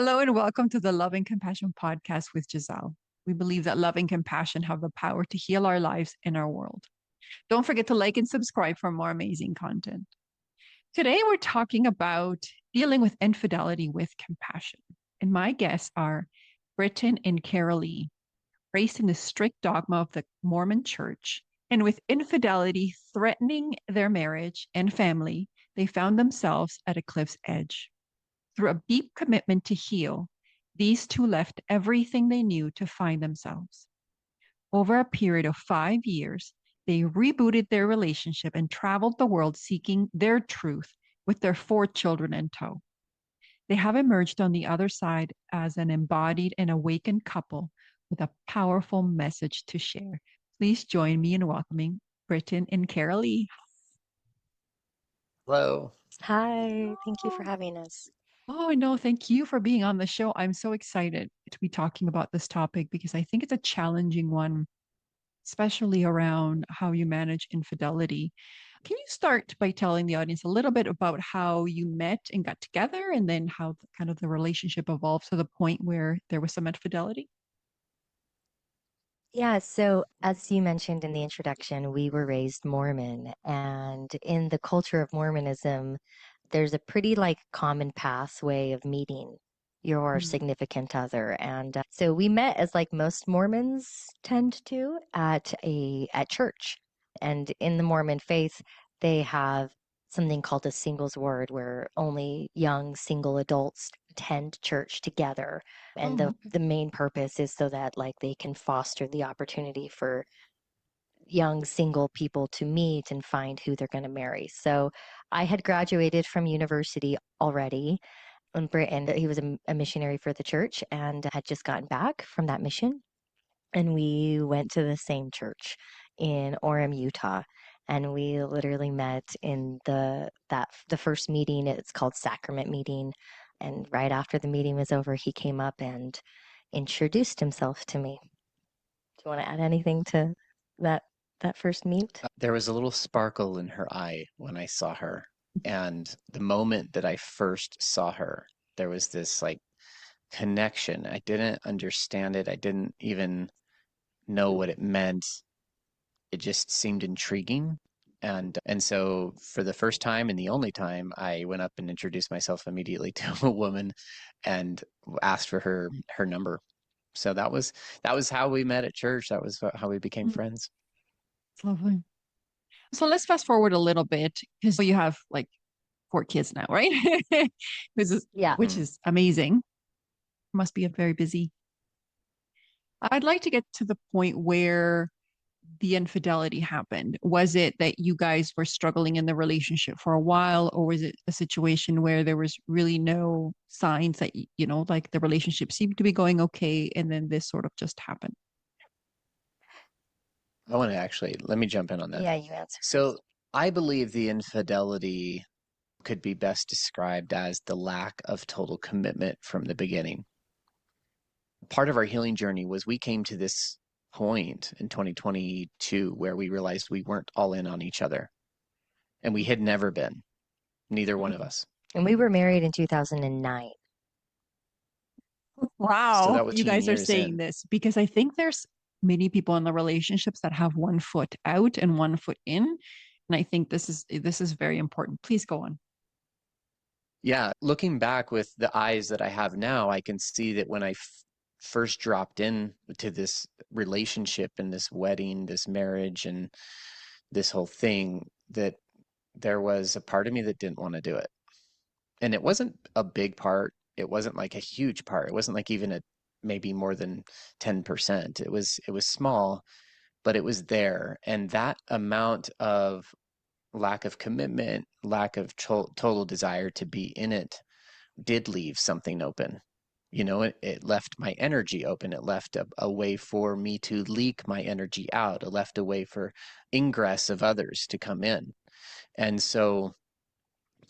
Hello and welcome to the Love and Compassion podcast with Giselle. We believe that love and compassion have the power to heal our lives and our world. Don't forget to like and subscribe for more amazing content. Today, we're talking about dealing with infidelity with compassion. And my guests are Britton and Carolee, raised in the strict dogma of the Mormon church. And with infidelity threatening their marriage and family, they found themselves at a cliff's edge. Through a deep commitment to heal, these two left everything they knew to find themselves. Over a period of 5 years, they rebooted their relationship and traveled the world seeking their truth with their 4 children in tow. They have emerged on the other side as an embodied and awakened couple with a powerful message to share. Please join me in welcoming Britton and Carolee. Hello. Hi, thank you for Oh, having us. no, thank you for being on the show. I'm so excited to be talking about this topic because I think it's a challenging one, especially around how you manage infidelity. Can you start by telling the audience a little bit about how you met and got together and then how kind of the relationship evolved to the point where there was some infidelity? Yeah, so as you mentioned in the introduction, we were raised Mormon, and in the culture of Mormonism, there's a pretty common pathway of meeting your Mm. significant other. And so we met as like most Mormons tend to at church. And in the Mormon faith, they have something called a singles word where only young single adults attend church together. And Oh, the main purpose is so that they can foster the opportunity for young single people to meet and find who they're going to marry. So I had graduated from university already in Britain. He was a missionary for the church and had just gotten back from that mission. And we went to the same church in Orem, Utah. And we literally met in the first meeting. It's called sacrament meeting. And right after the meeting was over, he came up and introduced himself to me. Do you want to add anything to that that first meet? There was a little sparkle in her eye when I saw her. And the moment that I first saw her, there was this connection. I didn't understand it. I didn't even know what it meant. It just seemed intriguing. And so for the first time and the only time, I went up and introduced myself immediately to a woman and asked for her number. So that was how we met at church. That was how we became mm, friends. it's lovely. So let's fast forward a little bit because you have like 4 kids now, right? which is Yeah. which is amazing. Must be a very busy. I'd like to get to the point where the infidelity happened. Was it that you guys were struggling in the relationship for a while, or was it a situation where there was really no signs that, like the relationship seemed to be going okay, and then this sort of just happened? I want to let me jump in on that. Yeah, you answer So first. I believe the infidelity could be best described as the lack of total commitment from the beginning. Part of our healing journey was we came to this point in 2022 where we realized we weren't all in on each other, and we had never been, neither one of Mhm. us. And we were married in 2009. So Wow, that was you 18 guys are years saying in. this because I think there's many people in the relationships that have one foot out and one foot in, and I think this is very important. Please go on. Yeah, looking back with the eyes that I have now, I can see that when I first dropped in to this relationship and this wedding, this marriage, and this whole thing, that there was a part of me that didn't want to do it. And it wasn't a big part. It wasn't like a huge part. It wasn't like even a maybe more than 10%. It was small, but it was there. And that amount of lack of commitment, lack of total desire to be in it did leave something open. It left my energy open. It left a way for me to leak my energy out. It left a way for ingress of others to come in. And so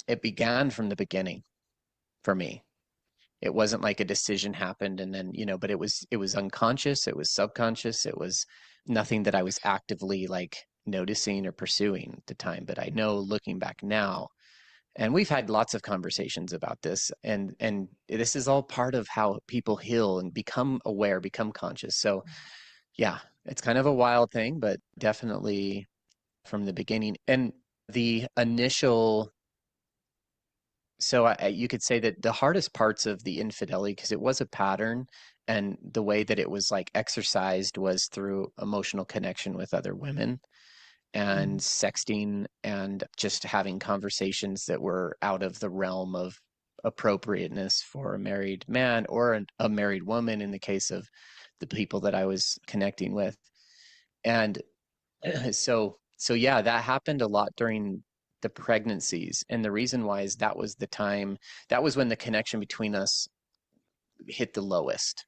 it began from the beginning for me. It wasn't like a decision happened and then, but it was unconscious, it was subconscious, it was nothing that I was actively like noticing or pursuing at the time. But I know looking back now And we've had lots of conversations about this, and this is all part of how people heal and become aware, become conscious. So yeah, it's kind of a wild thing, but definitely from the beginning. And the initial, so you could say that the hardest parts of the infidelity, because it was a pattern, and the way that it was like exercised was through emotional connection with other women and sexting and just having conversations that were out of the realm of appropriateness for a married man or a married woman in the case of the people that I was connecting with. And so yeah, that happened a lot during the pregnancies. And the reason why is that was the time, that was when the connection between us hit the lowest.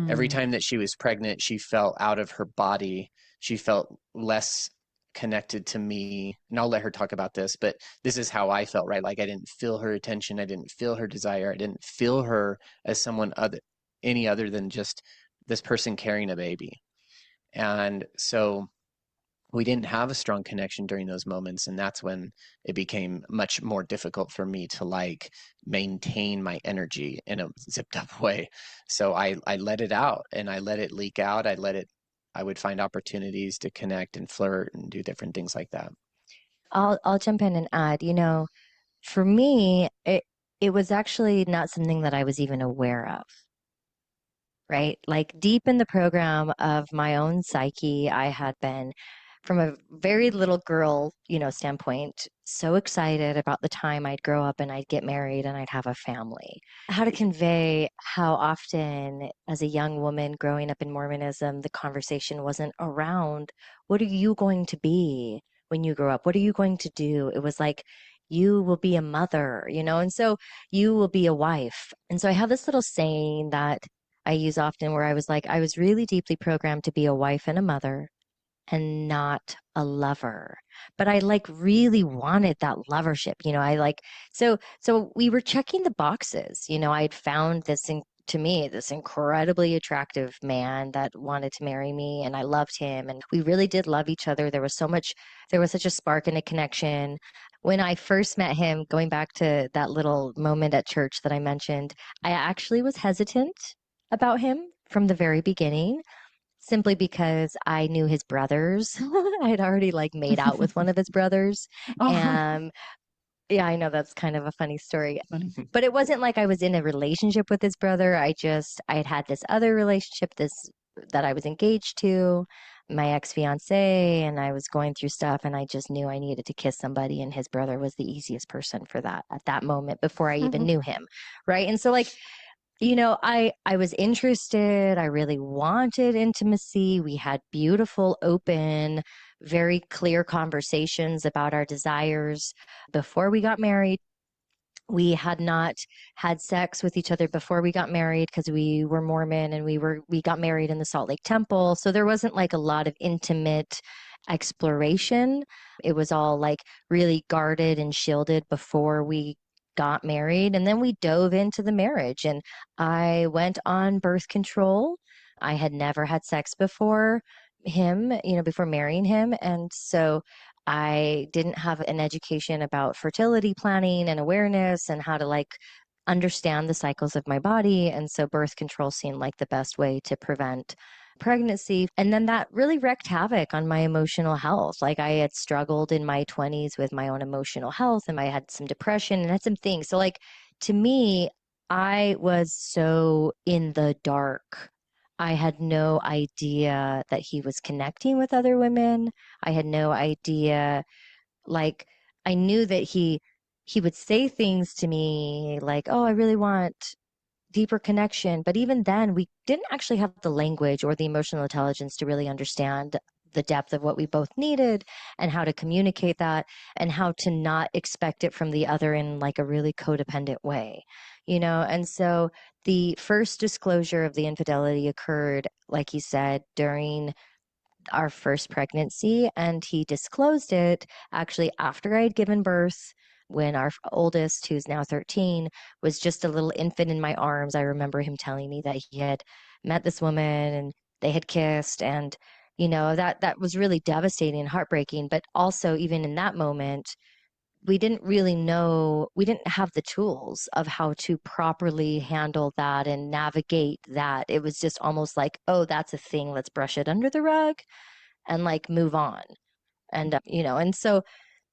Every time that she was pregnant, she felt out of her body. She felt less connected to me. And I'll let her talk about this, but this is how I felt, right? Like I didn't feel her attention. I didn't feel her desire. I didn't feel her as someone any other than just this person carrying a baby. And so we didn't have a strong connection during those moments, and that's when it became much more difficult for me to like maintain my energy in a zipped up way. So I let it out, and I let it leak out. I would find opportunities to connect and flirt and do different things like that. I'll jump in and add, for me, it was actually not something that I was even aware of. Right? Like deep in the program of my own psyche, I had been from a very little girl, standpoint, so excited about the time I'd grow up and I'd get married and I'd have a family. How to convey how often, as a young woman growing up in Mormonism, the conversation wasn't around, what are you going to be when you grow up? What are you going to do? It was like, you will be a mother, and so you will be a wife. And so I have this little saying that I use often where I was like, I was really deeply programmed to be a wife and a mother and not a lover. But I like really wanted that lovership, I like, so we were checking the boxes, I had found to me, this incredibly attractive man that wanted to marry me, and I loved him, and we really did love each other. There was such a spark and a connection. When I first met him, going back to that little moment at church that I mentioned, I actually was hesitant about him from the very beginning, simply because I knew his brothers. I had already like made out with one of his brothers. Oh, And yeah, I know that's kind of a funny story. funny. But it wasn't like I was in a relationship with his brother. I had had this other relationship that I was engaged to, my ex-fiance, and I was going through stuff, and I just knew I needed to kiss somebody, and his brother was the easiest person for that at that moment before I even knew him. Right. And so like, I was interested. I really wanted intimacy. We had beautiful, open, very clear conversations about our desires before we got married. We had not had sex with each other before we got married because we were Mormon, and we got married in the Salt Lake Temple. So there wasn't like a lot of intimate exploration. It was all like really guarded and shielded before we got married. And then we dove into the marriage, and I went on birth control. I had never had sex before him, before marrying him. And so I didn't have an education about fertility planning and awareness and how to like understand the cycles of my body. And so birth control seemed like the best way to prevent pregnancy. And then that really wreaked havoc on my emotional health. Like I had struggled in my 20s with my own emotional health, and I had some depression and had some things. So like to me, I was so in the dark. I had no idea that he was connecting with other women. I had no idea, like, I knew that he would say things to me like, "Oh, I really want deeper connection." But even then, we didn't actually have the language or the emotional intelligence to really understand the depth of what we both needed and how to communicate that and how to not expect it from the other in like a really codependent way, And so the first disclosure of the infidelity occurred, like you said, during our first pregnancy, and he disclosed it actually after I had given birth, when our oldest, who's now 13, was just a little infant in my arms. I remember him telling me that he had met this woman and they had kissed, and that was really devastating and heartbreaking. But also, even in that moment, we didn't really know, we didn't have the tools of how to properly handle that and navigate that. It was just almost like, oh, that's a thing, let's brush it under the rug and like move on. And, and so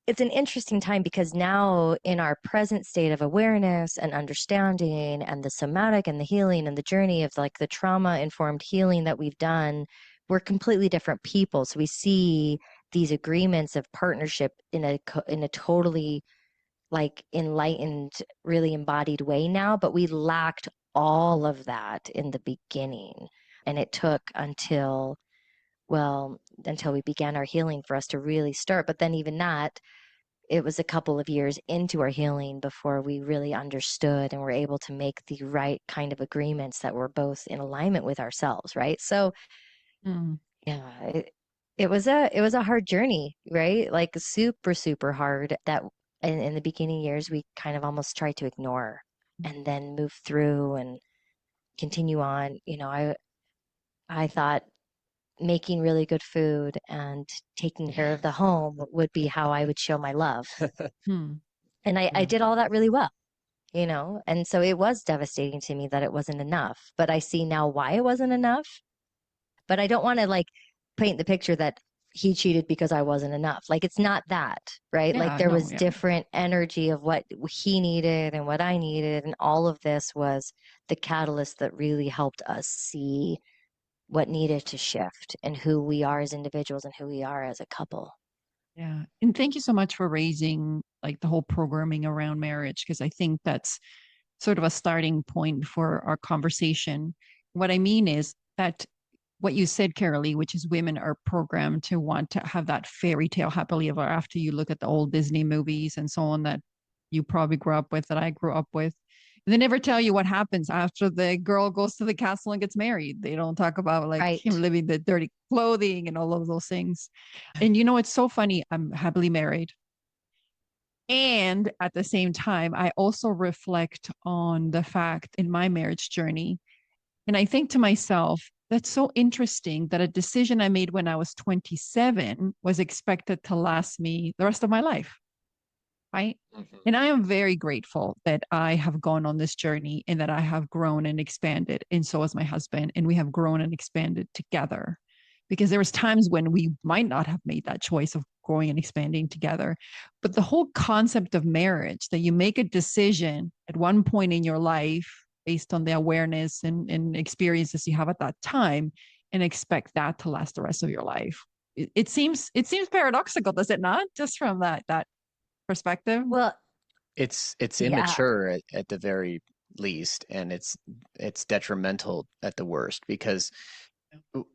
it's an interesting time because now in our present state of awareness and understanding and the somatic and the healing and the journey of like the trauma informed healing that we've done, we're completely different people. So we see these agreements of partnership in a totally like enlightened, really embodied way now, but we lacked all of that in the beginning. And it took until we began our healing for us to really start. But then even that, it was a couple of years into our healing before we really understood and were able to make the right kind of agreements that were both in alignment with ourselves, right? So yeah, it was a hard journey, right? Like super, super hard that in the beginning years we kind of almost tried to ignore and then move through and continue on. I thought making really good food and taking care of the home would be how I would show my love. Hmm. And I did all that really well, and so it was devastating to me that it wasn't enough. But I see now why it wasn't enough. But I don't want to like paint the picture that he cheated because I wasn't enough. Like it's not that, right? Like Yeah, there no, was yeah. different energy of what he needed and what I needed. And all of this was the catalyst that really helped us see what needed to shift and who we are as individuals and who we are as a couple. Yeah. And thank you so much for raising like the whole programming around marriage, because I think that's sort of a starting point for our conversation. What I mean is that what you said, Carolee, which is women are programmed to want to have that fairy tale happily ever after. You look at the old Disney movies and so on that you probably grew up with, that I grew up with. They never tell you what happens after the girl goes to the castle and gets married. They don't talk about like him Right. living the dirty clothing and all of those things. And it's so funny. I'm happily married. And at the same time, I also reflect on the fact in my marriage journey. And I think to myself, that's so interesting that a decision I made when I was 27 was expected to last me the rest of my life. Right. Mhm. And I am very grateful that I have gone on this journey and that I have grown and expanded. And so has my husband. And we have grown and expanded together, because there was times when we might not have made that choice of growing and expanding together. But the whole concept of marriage, that you make a decision at one point in your life based on the awareness and experiences you have at that time, and expect that to last the rest of your life. It seems paradoxical, does it not? Just from that perspective. Well, It's yeah, immature at the very least, and it's detrimental at the worst because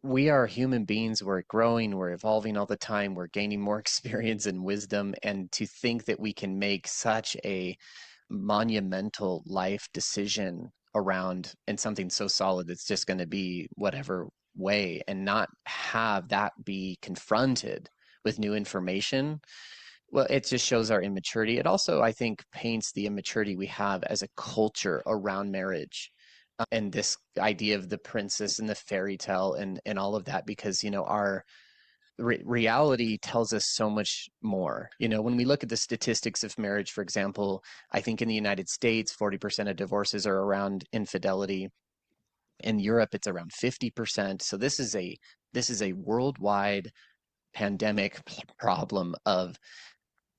we are human beings. We're growing, we're evolving all the time, we're gaining more experience and wisdom, and to think that we can make such a monumental life decision around and something so solid that's just going to be whatever way and not have that be confronted with new information, well, it just shows our immaturity. It also, I think, paints the immaturity we have as a culture around marriage, and this idea of the princess and the fairy tale and all of that, because, our reality tells us so much more. When we look at the statistics of marriage, for example, I think in the United States, 40% of divorces are around infidelity. In Europe, it's around 50%. So this is a worldwide pandemic problem of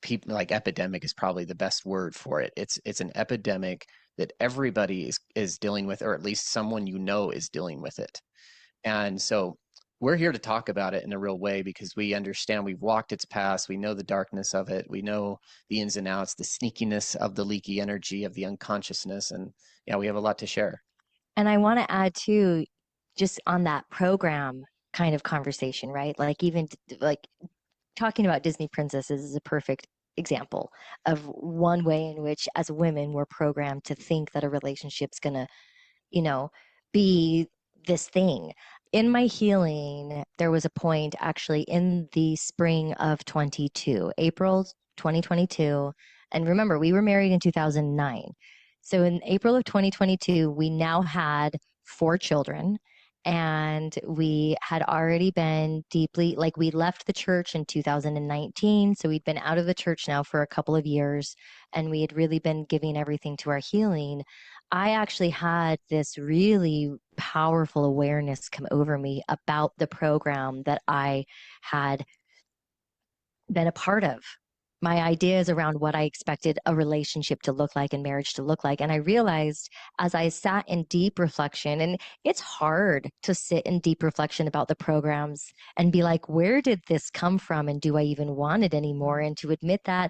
people. Like epidemic is probably the best word for it. It's an epidemic that everybody is dealing with, or at least someone is dealing with it. And so we're here to talk about it in a real way because we understand, we've walked its past, we know the darkness of it, we know the ins and outs, the sneakiness of the leaky energy of the unconsciousness, and yeah, we have a lot to share. and I want to add too, just on that program kind of conversation, right? Like even like talking about Disney princesses is a perfect example of one way in which as women we're programmed to think that a relationship's going to, you know, be this thing. In my healing, there was a point actually in the spring of 22, April 2022. And remember, we were married in 2009. So in April of 2022, we now had 4 children. And we had already been deeply, like, we left the church in 2019. So we'd been out of the church now for a couple of years, and we had really been giving everything to our healing. I actually had this really powerful awareness come over me about the program that I had been a part of. My ideas around what I expected a relationship to look like and marriage to look like. And I realized as I sat in deep reflection, and it's hard to sit in deep reflection about the programs and be like, where did this come from? And do I even want it anymore? And to admit that,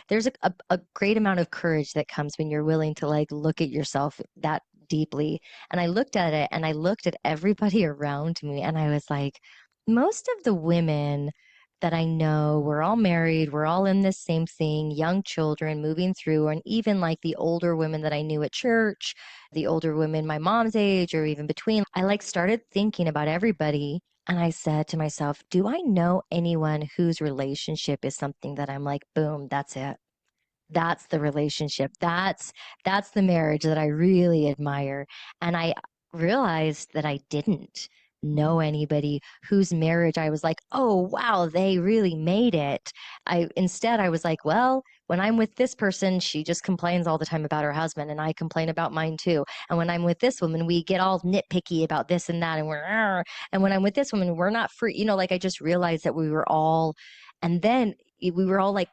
there's a great amount of courage that comes when you're willing to like look at yourself that deeply. And I looked at it and I looked at everybody around me and I was like, most of the women that I know, we're all married, we're all in this same thing, young children moving through, and even like the older women that I knew at church, the older women my mom's age or even between, I like started thinking about everybody. And I said to myself, do I know anyone whose relationship is something that I'm like, boom, that's it. That's the relationship. That's the marriage that I really admire. And I realized that I didn't know anybody whose marriage I was like, oh wow, they really made it. I was like, well, when I'm with this person, she just complains all the time about her husband, and I complain about mine too. And when I'm with this woman, we get all nitpicky about this and that, and and when I'm with this woman, we're not free. Like I just realized that we were all, and then we were all like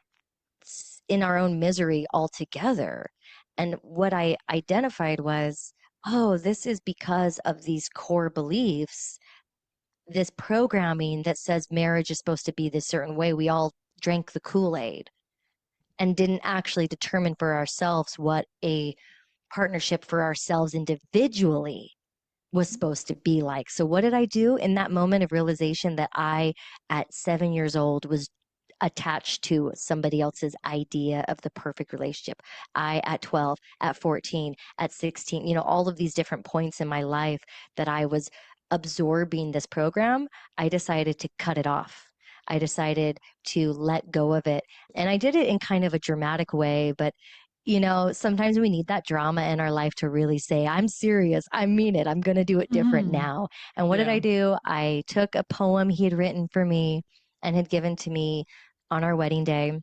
in our own misery altogether. And what I identified was, oh, this is because of these core beliefs, this programming that says marriage is supposed to be this certain way. We all drank the Kool-Aid and didn't actually determine for ourselves what a partnership for ourselves individually was supposed to be like. So what did I do in that moment of realization that I, at 7 years old, was attached to somebody else's idea of the perfect relationship? I, at 12, at 14, at 16, all of these different points in my life that I was absorbing this program, I decided to cut it off. I decided to let go of it. And I did it in kind of a dramatic way, but sometimes we need that drama in our life to really say, I'm serious. I mean it. I'm going to do it different now. And what did I do? I took a poem he had written for me and had given to me on our wedding day.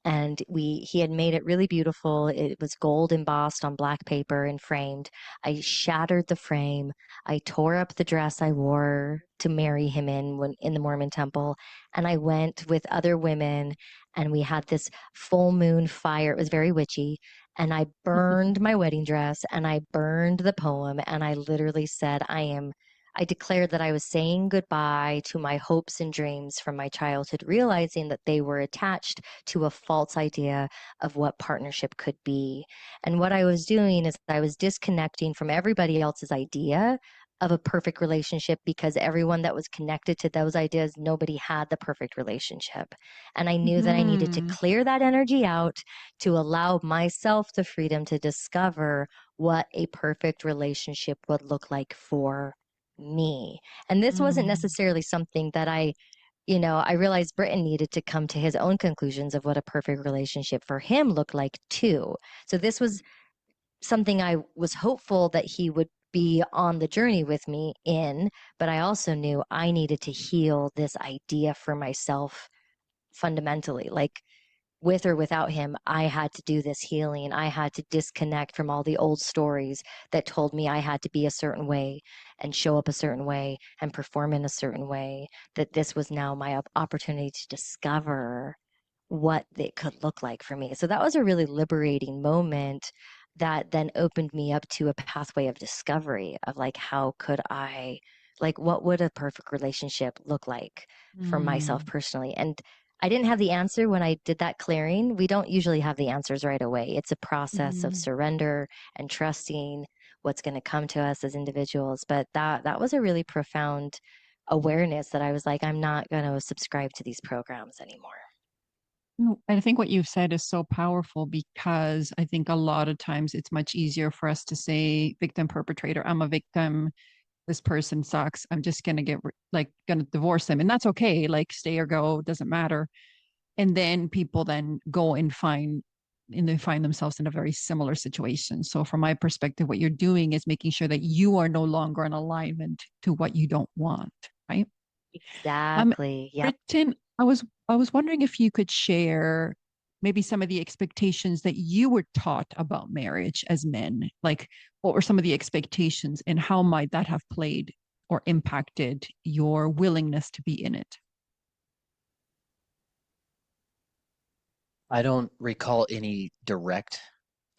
And he had made it really beautiful. It was gold embossed on black paper and framed. I shattered the frame. I tore up the dress I wore to marry him in the Mormon temple. And I went with other women and we had this full moon fire. It was very witchy. And I burned my wedding dress and I burned the poem. And I literally said, I declared that I was saying goodbye to my hopes and dreams from my childhood, realizing that they were attached to a false idea of what partnership could be. And what I was doing is I was disconnecting from everybody else's idea of a perfect relationship, because everyone that was connected to those ideas, nobody had the perfect relationship. And I knew that I needed to clear that energy out to allow myself the freedom to discover what a perfect relationship would look like for me. And this wasn't necessarily something that I realized Britton needed to come to his own conclusions of what a perfect relationship for him looked like too. So this was something I was hopeful that he would be on the journey with me in, but I also knew I needed to heal this idea for myself fundamentally. Like, with or without him, I had to do this healing. I had to disconnect from all the old stories that told me I had to be a certain way and show up a certain way and perform in a certain way, that this was now my opportunity to discover what it could look like for me. So that was a really liberating moment that then opened me up to a pathway of discovery of like, how could I, like, what would a perfect relationship look like for myself personally? And I didn't have the answer when I did that clearing. We don't usually have the answers right away. It's a process of surrender and trusting what's going to come to us as individuals. But that was a really profound awareness that I was like, I'm not going to subscribe to these programs anymore. I think what you've said is so powerful, because I think a lot of times it's much easier for us to say victim perpetrator. I'm a victim. This person sucks. I'm just going to going to divorce them. And that's okay. Like, stay or go, doesn't matter. And then people then go and find and they find themselves in a very similar situation. So from my perspective, what you're doing is making sure that you are no longer in alignment to what you don't want, right? Um, Exactly. Yep. Britton, I was wondering if you could share maybe some of the expectations that you were taught about marriage as men. Like, what were some of the expectations, and how might that have played or impacted your willingness to be in it? I don't recall any direct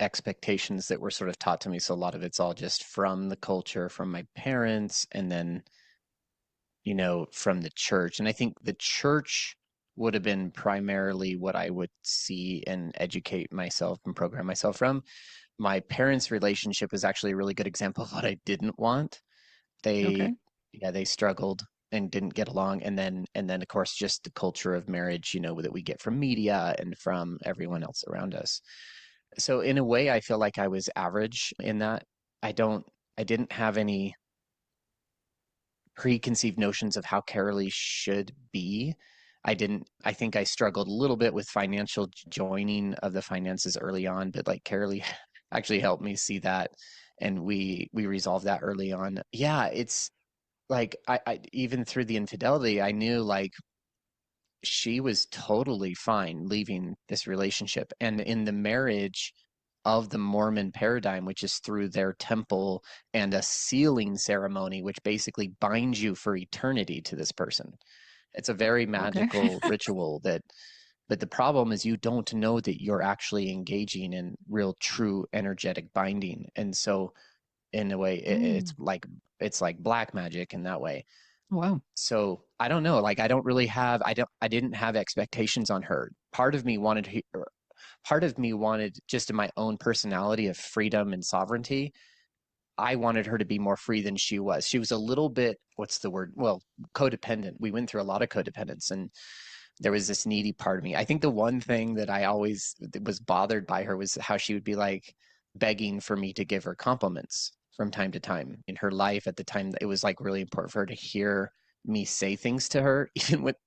expectations that were sort of taught to me. So a lot of it's all just from the culture, from my parents, and then, from the church. And I think the church would have been primarily what I would see and educate myself and program myself from. My parents' relationship is actually a really good example of what I didn't want. They, Okay. yeah, they struggled and didn't get along. And then of course, just the culture of marriage, that we get from media and from everyone else around us. So in a way, I feel like I was average in that. I don't, I didn't have any preconceived notions of how Carolee should be. I think I struggled a little bit with financial joining of the finances early on, but like Carolee actually helped me see that. And we resolved that early on. Yeah, it's like I even through the infidelity, I knew like she was totally fine leaving this relationship. And in the marriage of the Mormon paradigm, which is through their temple and a sealing ceremony, which basically binds you for eternity to this person. It's a very Okay. magical ritual but the problem is you don't know that you're actually engaging in real, true, energetic binding. And so, in a way, Mm, it's like black magic in that way. wow. So I don't know. Like I didn't have expectations on her. Part of me wanted just in my own personality of freedom and sovereignty. I wanted her to be more free than she was. She was a little bit, what's the word? Well, codependent. We went through a lot of codependence, and there was this needy part of me. I think the one thing that I always was bothered by her was how she would be like begging for me to give her compliments from time to time in her life. At the time, it was like really important for her to hear me say things to her,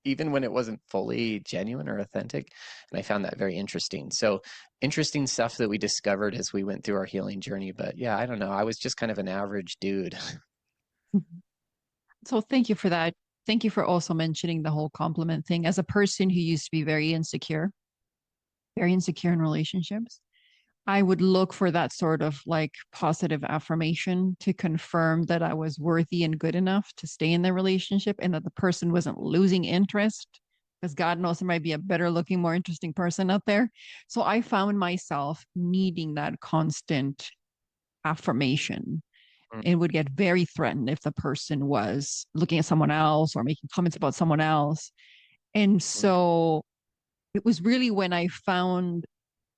even when it wasn't fully genuine or authentic. And I found that very interesting. So interesting stuff that we discovered as we went through our healing journey. But yeah, I don't know. I was just kind of an average dude. So thank you for that. Thank you for also mentioning the whole compliment thing. As a person who used to be very insecure in relationships, I would look for that sort of like positive affirmation to confirm that I was worthy and good enough to stay in the relationship and that the person wasn't losing interest, because God knows there might be a better looking, more interesting person out there. So I found myself needing that constant affirmation and would get very threatened if the person was looking at someone else or making comments about someone else. And Mm, so it was really when I found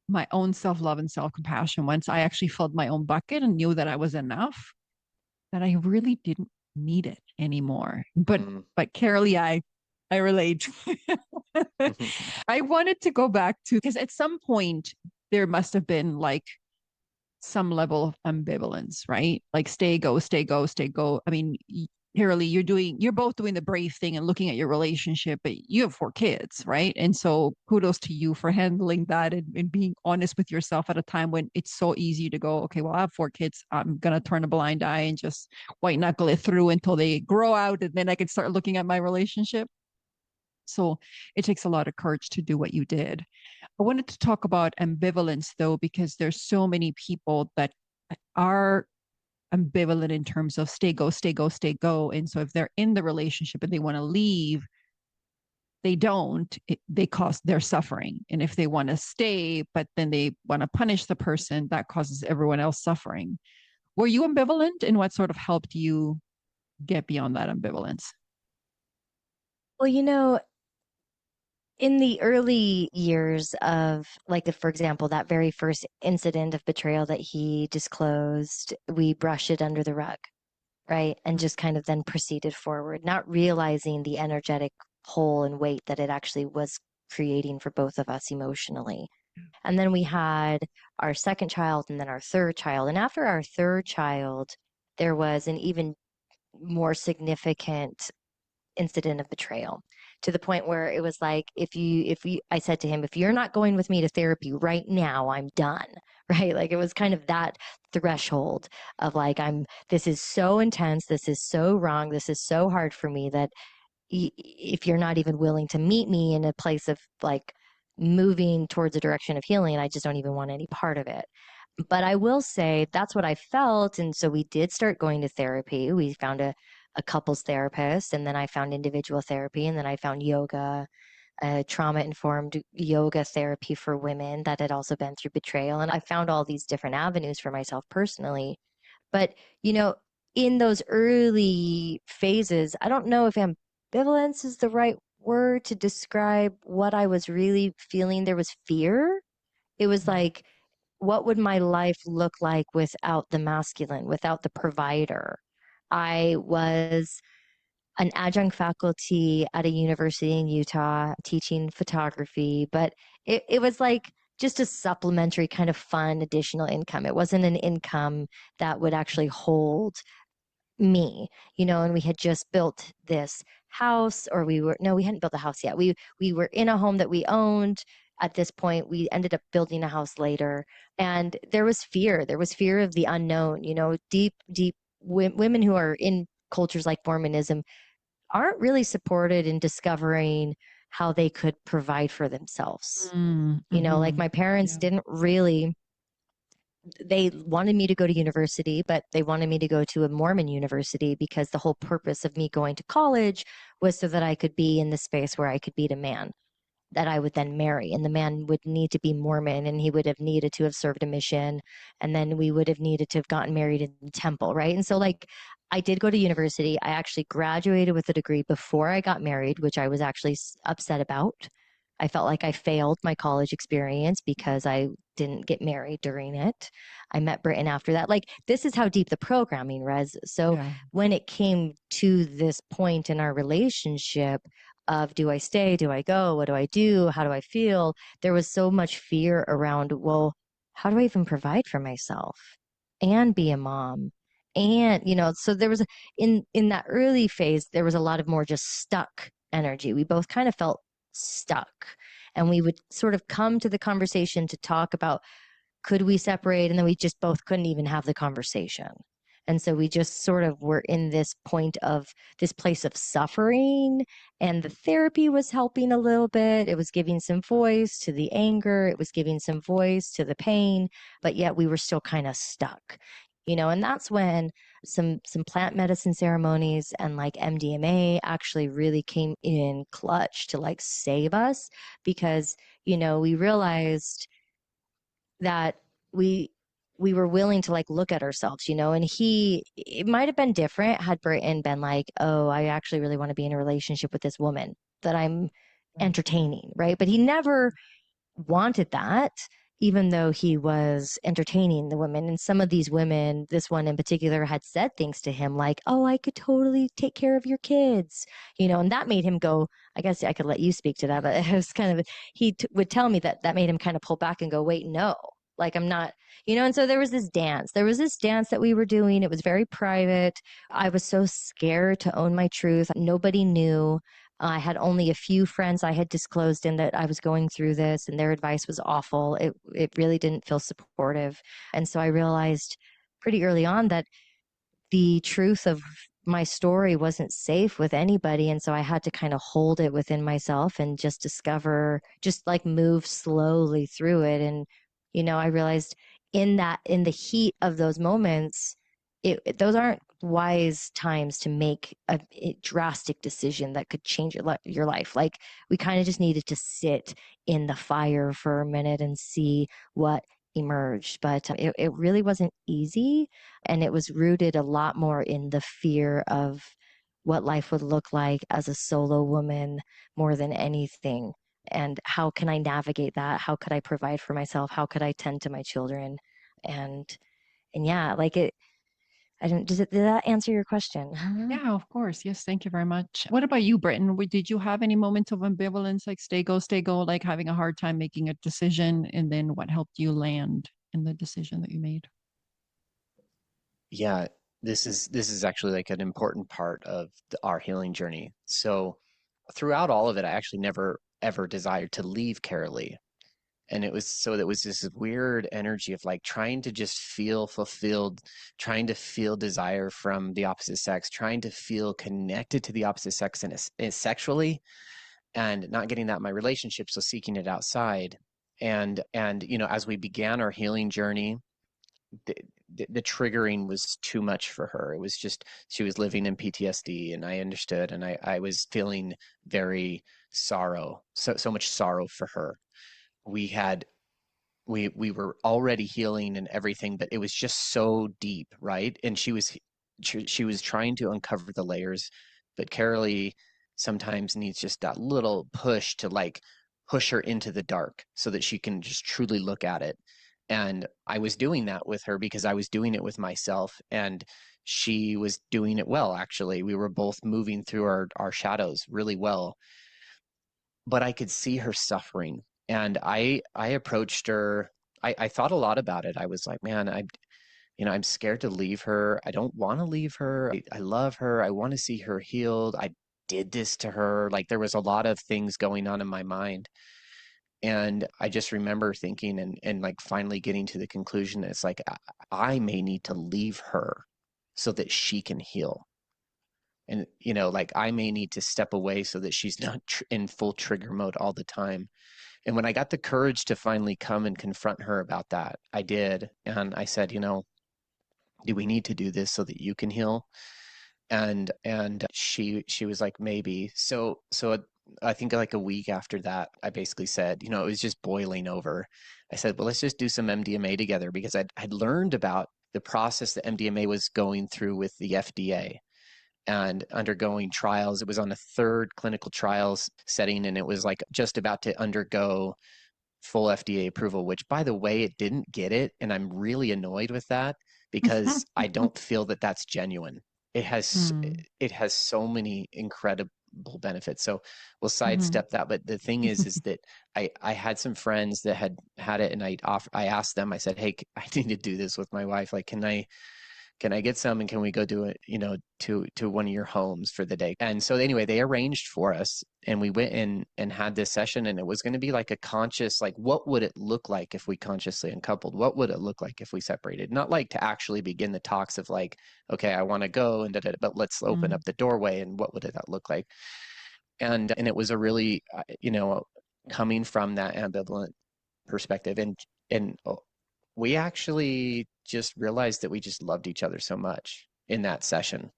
my own self love and self compassion, once I actually filled my own bucket and knew that I was enough, that I really didn't need it anymore. But mm, Carolee, I relate. mm. I wanted to go back to, because at some point there must have been like some level of ambivalence, right? Like stay, go, stay, go, stay, go. I mean, Carolee, you're both doing the brave thing and looking at your relationship, but you have 4 kids, right? And so kudos to you for handling that and being honest with yourself at a time when it's so easy to go, okay, well, I have 4 kids. I'm going to turn a blind eye and just white knuckle it through until they grow out. And then I can start looking at my relationship. So it takes a lot of courage to do what you did. I wanted to talk about ambivalence though, because there's so many people that are ambivalent in terms of stay, go, stay, go, stay, go. And so if they're in the relationship and they want to leave, they don't, they cause their suffering. And if they want to stay, but then they want to punish the person, that causes everyone else suffering. Were you ambivalent, and what sort of helped you get beyond that ambivalence? Well, in the early years of, like, for example, that very first incident of betrayal that he disclosed, we brushed it under the rug, right? And just kind of then proceeded forward, not realizing the energetic pull and weight that it actually was creating for both of us emotionally. And then we had our second child and then our third child. And after our third child, there was an even more significant incident of betrayal, to the point where it was like, I said to him, if you're not going with me to therapy right now, I'm done. Right. Like it was kind of that threshold of like, this is so intense. This is so wrong. This is so hard for me that if you're not even willing to meet me in a place of like moving towards a direction of healing, I just don't even want any part of it. But I will say that's what I felt. And so we did start going to therapy. We found a couples therapist, and then I found individual therapy, and then I found yoga, trauma-informed yoga therapy for women that had also been through betrayal. And I found all these different avenues for myself personally. But, in those early phases, I don't know if ambivalence is the right word to describe what I was really feeling. There was fear. It was like, what would my life look like without the masculine, without the provider? I was an adjunct faculty at a university in Utah teaching photography, but it was like just a supplementary kind of fun additional income. It wasn't an income that would actually hold me, and we had just built this house, or we hadn't built a house yet. We were in a home that we owned at this point. We ended up building a house later, and there was fear. There was fear of the unknown, deep women who are in cultures like Mormonism aren't really supported in discovering how they could provide for themselves. Like my parents didn't really, they wanted me to go to university, but they wanted me to go to a Mormon university because the whole purpose of me going to college was so that I could be in the space where I could meet a man that I would then marry. And the man would need to be Mormon, and he would have needed to have served a mission. And then we would have needed to have gotten married in the temple, right? And so like I did go to university. I actually graduated with a degree before I got married, which I was actually upset about. I felt like I failed my college experience because I didn't get married during it. I met Britton after that. Like, this is how deep the programming was. So when it came to this point in our relationship of, do I stay? Do I go? What do I do? How do I feel? There was so much fear around, well, how do I even provide for myself and be a mom? And, so there was in that early phase, there was a lot of more just stuck energy. We both kind of felt stuck, and we would sort of come to the conversation to talk about, could we separate? And then we just both couldn't even have the conversation. And so we just sort of were in this point of this place of suffering, and the therapy was helping a little bit. It was giving some voice to the anger. It was giving some voice to the pain, but yet we were still kind of stuck, and that's when some plant medicine ceremonies and like MDMA actually really came in clutch to like save us, because, we realized that we were willing to like look at ourselves, and it might have been different had Britton been like, oh, I actually really want to be in a relationship with this woman that I'm entertaining, right? But he never wanted that, even though he was entertaining the women. And some of these women, this one in particular, had said things to him like, oh, I could totally take care of your kids, and that made him go, I guess I could let you speak to that, but it was kind of, would tell me that made him kind of pull back and go, wait, no, like I'm not, and so there was this dance that we were doing. It was very private. I was so scared to own my truth. Nobody knew. I had only a few friends I had disclosed in that I was going through this, and their advice was awful. It really didn't feel supportive. And so I realized pretty early on that the truth of my story wasn't safe with anybody. And so I had to kind of hold it within myself and just just like move slowly through it. And, I realized in the heat of those moments, those aren't wise times to make a drastic decision that could change your life. Like, we kind of just needed to sit in the fire for a minute and see what emerged. But it really wasn't easy, and it was rooted a lot more in the fear of what life would look like as a solo woman more than anything. And how can I navigate that? How could I provide for myself? How could I tend to my children? And yeah, like did that answer your question? Yeah, of course. Yes, thank you very much. What about you, Britton? Did you have any moments of ambivalence, like stay, go, like having a hard time making a decision? And then what helped you land in the decision that you made? Yeah, this is actually like an important part of our healing journey. So throughout all of it, I actually never ever desired to leave Carolee. And it was so that was this weird energy of like trying to just feel fulfilled, trying to feel desire from the opposite sex, trying to feel connected to the opposite sex and sexually, and not getting that in my relationship, so seeking it outside. And as we began our healing journey, the, the triggering was too much for her. It was just she was living in PTSD, and I understood, and I was feeling very so much sorrow for her. We had we were already healing and everything, but it was just so deep, right? And she was trying to uncover the layers, but Carolee sometimes needs just that little push to like push her into the dark so that she can just truly look at it. And I was doing that with her because I was doing it with myself, and she was doing it well. Actually, we were both moving through our shadows really well, but I could see her suffering. And I approached her. I thought a lot about it. I was like, man, I'm scared to leave her. I don't want to leave her. I love her. I want to see her healed. I did this to her. Like there was a lot of things going on in my mind. And I just remember thinking and like finally getting to the conclusion that it's like I may need to leave her so that she can heal. And like I may need to step away so that she's not in full trigger mode all the time. And when I got the courage to finally come and confront her about that, I did. And I said, do we need to do this so that you can heal? And she was like, maybe. So I think like a week after that, I basically said, it was just boiling over. I said, well, let's just do some MDMA together, because I'd learned about the process that MDMA was going through with the FDA and undergoing trials. It was on a third clinical trials setting, and it was like just about to undergo full FDA approval, which by the way, it didn't get it. And I'm really annoyed with that because I don't feel that that's genuine. It has Mm. it has so many incredible benefits. So we'll Mhm. sidestep that. But the thing is that I had some friends that had it, and I asked them. I said, hey, I need to do this with my wife. Like, can I get some, and can we go do it, to one of your homes for the day? And so anyway, they arranged for us, and we went in and had this session, and it was going to be like a conscious, like, what would it look like if we consciously uncoupled? What would it look like if we separated? Not like to actually begin the talks of like, okay, I want to go and but let's open Mm. up the doorway, and what would that look like? And it was a really, coming from that ambivalent perspective, and we actually just realized that we just loved each other so much in that session.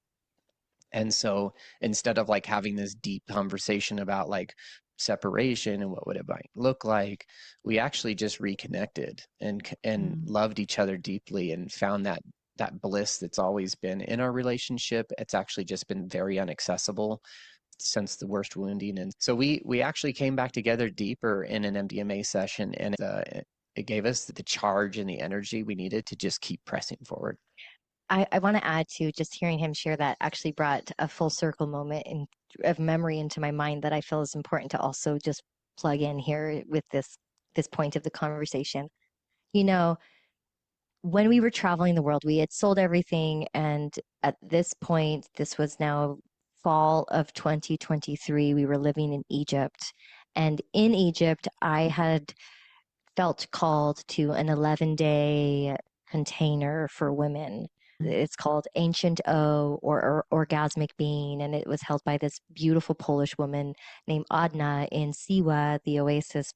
And so instead of like having this deep conversation about like separation and what would it might look like, we actually just reconnected and Mm. loved each other deeply and found that bliss that's always been in our relationship. It's actually just been very inaccessible since the worst wounding. And so we actually came back together deeper in an MDMA session, and it gave us the charge and the energy we needed to just keep pressing forward. I want to add to just hearing him share that actually brought a full circle moment of memory into my mind that I feel is important to also just plug in here with this point of the conversation. You know, when we were traveling the world, we had sold everything, and at this point, this was now fall of 2023, we were living in Egypt. And in Egypt, I had felt called to an 11-day container for women. It's called Ancient O, or Orgasmic Being, and it was held by this beautiful Polish woman named Adna in Siwa, the oasis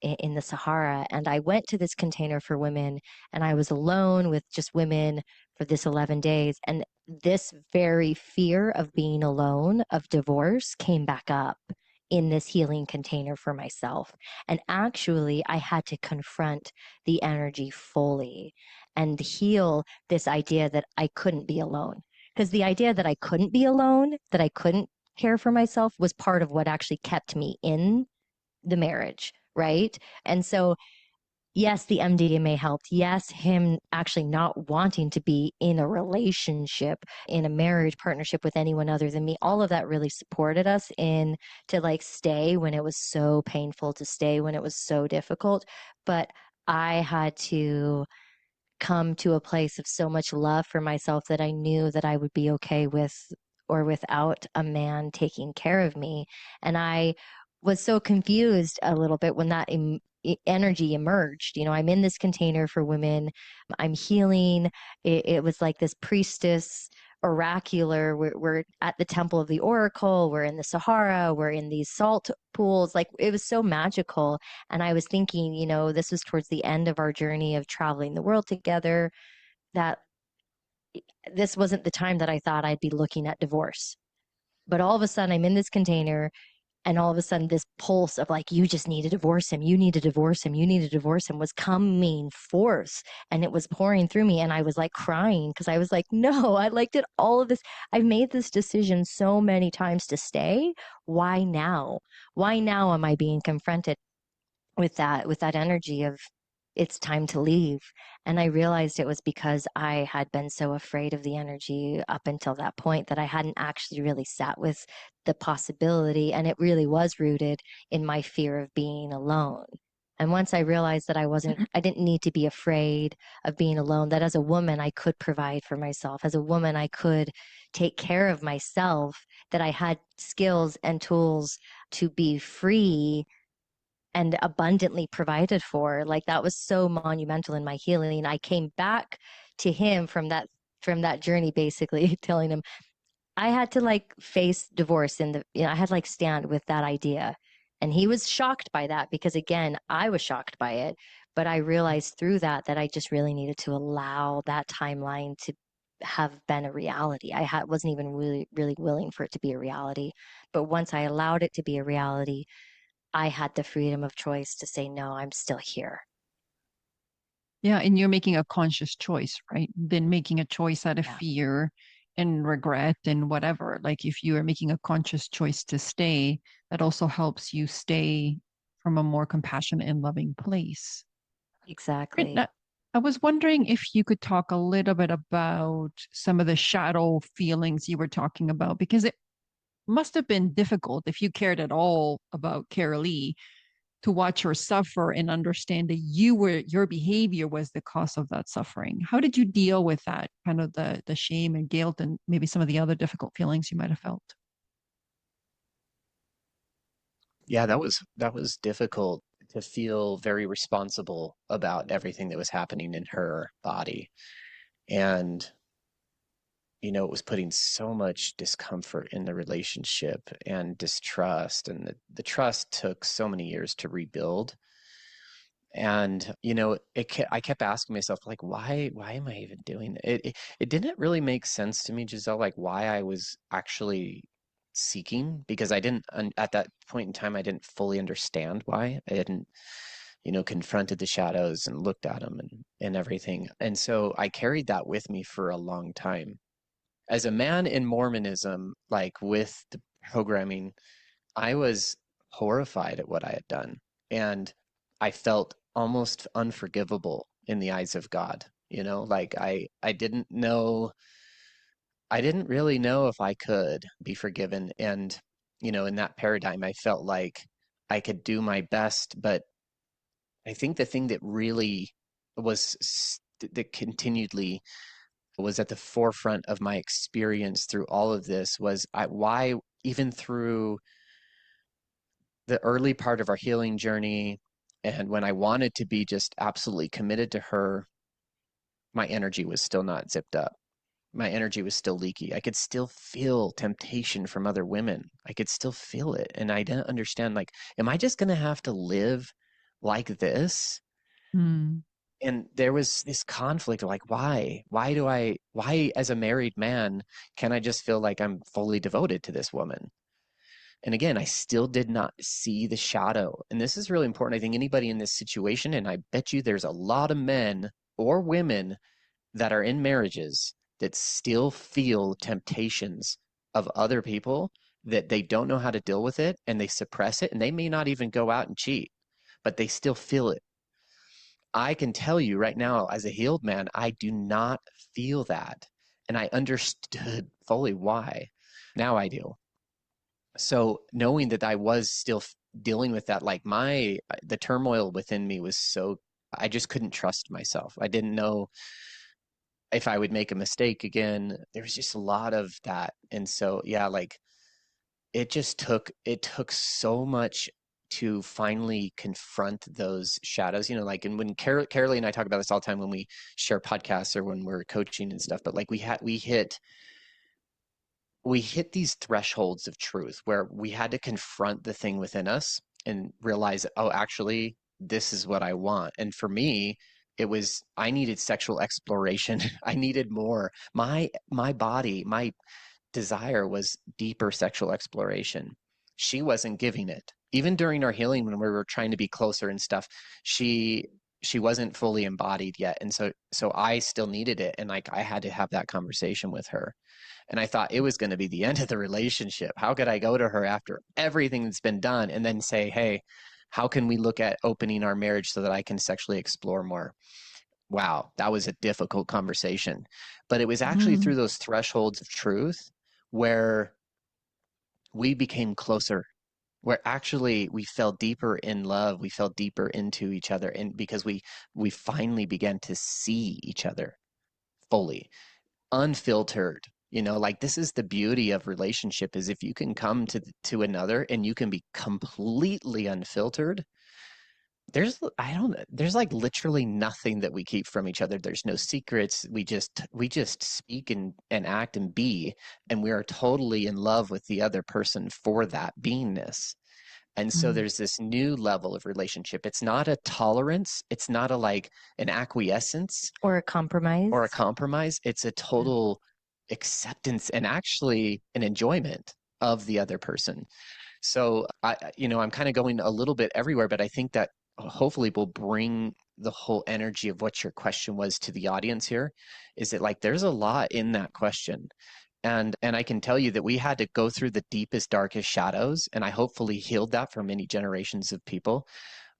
in the Sahara. And I went to this container for women, and I was alone with just women for this 11 days. And this very fear of being alone, of divorce, came back up in this healing container for myself. And actually, I had to confront the energy fully and heal this idea that I couldn't be alone. Because the idea that I couldn't be alone, that I couldn't care for myself, was part of what actually kept me in the marriage, right? And so, yes, the MDMA helped. Yes, him actually not wanting to be in a relationship, in a marriage partnership with anyone other than me, all of that really supported us in to like stay when it was so painful, to stay when it was so difficult. But I had to come to a place of so much love for myself that I knew that I would be okay with or without a man taking care of me. And I was so confused a little bit when that energy emerged. You know, I'm in this container for women, I'm healing. It was like this priestess oracular. We're at the temple of the oracle, we're in the Sahara, we're in these salt pools. Like, it was so magical. And I was thinking, you know, this was towards the end of our journey of traveling the world together, that this wasn't the time that I thought I'd be looking at divorce. But all of a sudden I'm in this container, and all of a sudden this pulse of like, you just need to divorce him, you need to divorce him, you need to divorce him was coming forth, and it was pouring through me. And I was like crying because I was like, no, I like did all of this, I've made this decision so many times to stay. Why now? Why now am I being confronted with that energy of it's time to leave? And I realized it was because I had been so afraid of the energy up until that point that I hadn't actually really sat with the possibility, and it really was rooted in my fear of being alone. And once I realized that I didn't need to be afraid of being alone, that as a woman I could provide for myself, as a woman I could take care of myself, that I had skills and tools to be free and abundantly provided for. Like, that was so monumental in my healing. I came back to him from that journey, basically telling him I had to like face divorce in the, you know, I had like stand with that idea. And he was shocked by that because, again, I was shocked by it. But I realized through that I just really needed to allow that timeline to have been a reality. Wasn't even really willing for it to be a reality. But once I allowed it to be a reality, I had the freedom of choice to say, no, I'm still here. Yeah, and you're making a conscious choice, right? Then making a choice out of Yeah, fear and regret and whatever. Like, if you are making a conscious choice to stay, that also helps you stay from a more compassionate and loving place. exactly. Britton, I was wondering if you could talk a little bit about some of the shadow feelings you were talking about, because it must have been difficult if you cared at all about Carolee to watch her suffer and understand that your behavior was the cause of that suffering. How did you deal with that kind of the shame and guilt and maybe some of the other difficult feelings you might have felt? Yeah, that was difficult to feel very responsible about everything that was happening in her body. And it was putting so much discomfort in the relationship and distrust, and the trust took so many years to rebuild. And I kept asking myself, like, why am I even doing it didn't really make sense to me, Giselle, like why I was actually seeking, because I didn't at that point in time I didn't fully understand why. I hadn't confronted the shadows and looked at them and everything. And so I carried that with me for a long time. As a man in Mormonism, like with the programming, I was horrified at what I had done. And I felt almost unforgivable in the eyes of God. Like I didn't really know if I could be forgiven. And, in that paradigm, I felt like I could do my best. But I think the thing that really that continually was at the forefront of my experience through all of this was why, even through the early part of our healing journey, and when I wanted to be just absolutely committed to her, my energy was still not zipped up. My energy was still leaky. I could still feel temptation from other women. I could still feel it. And I didn't understand, like, am I just going to have to live like this? Hmm. And there was this conflict of like, why as a married man, can I just feel like I'm fully devoted to this woman? And again, I still did not see the shadow. And this is really important. I think anybody in this situation, and I bet you there's a lot of men or women that are in marriages that still feel temptations of other people, that they don't know how to deal with it and they suppress it, and they may not even go out and cheat, but they still feel it. I can tell you right now, as a healed man, I do not feel that. And I understood fully why. Now I do. So knowing that I was still dealing with that, like the turmoil within me was so I just couldn't trust myself. I didn't know if I would make a mistake again. There was just a lot of that. And so, yeah, like it took so much to finally confront those shadows, like, and when Carolee and I talk about this all the time when we share podcasts or when we're coaching and stuff, but like we hit these thresholds of truth where we had to confront the thing within us and realize, oh, actually, this is what I want. And for me, I needed sexual exploration. I needed more. My body, my desire was deeper sexual exploration. She wasn't giving it. Even during our healing, when we were trying to be closer and stuff, she wasn't fully embodied yet. And so I still needed it. And like I had to have that conversation with her. And I thought it was going to be the end of the relationship. How could I go to her after everything that's been done and then say, hey, how can we look at opening our marriage so that I can sexually explore more? Wow, that was a difficult conversation. But it was actually through those thresholds of truth where we became closer, where actually we fell deeper in love, we fell deeper into each other, and because we finally began to see each other fully, unfiltered. Like this is the beauty of relationship, is if you can come to another and you can be completely unfiltered. There's like literally nothing that we keep from each other. There's no secrets. We just speak and act and be, and we are totally in love with the other person for that beingness. And so there's this new level of relationship. It's not a tolerance. It's not like an acquiescence or a compromise. It's a total acceptance and actually an enjoyment of the other person. So I'm kind of going a little bit everywhere, but I think that hopefully will bring the whole energy of what your question was to the audience here. Is that like there's a lot in that question. And I can tell you that we had to go through the deepest, darkest shadows, and I hopefully healed that for many generations of people.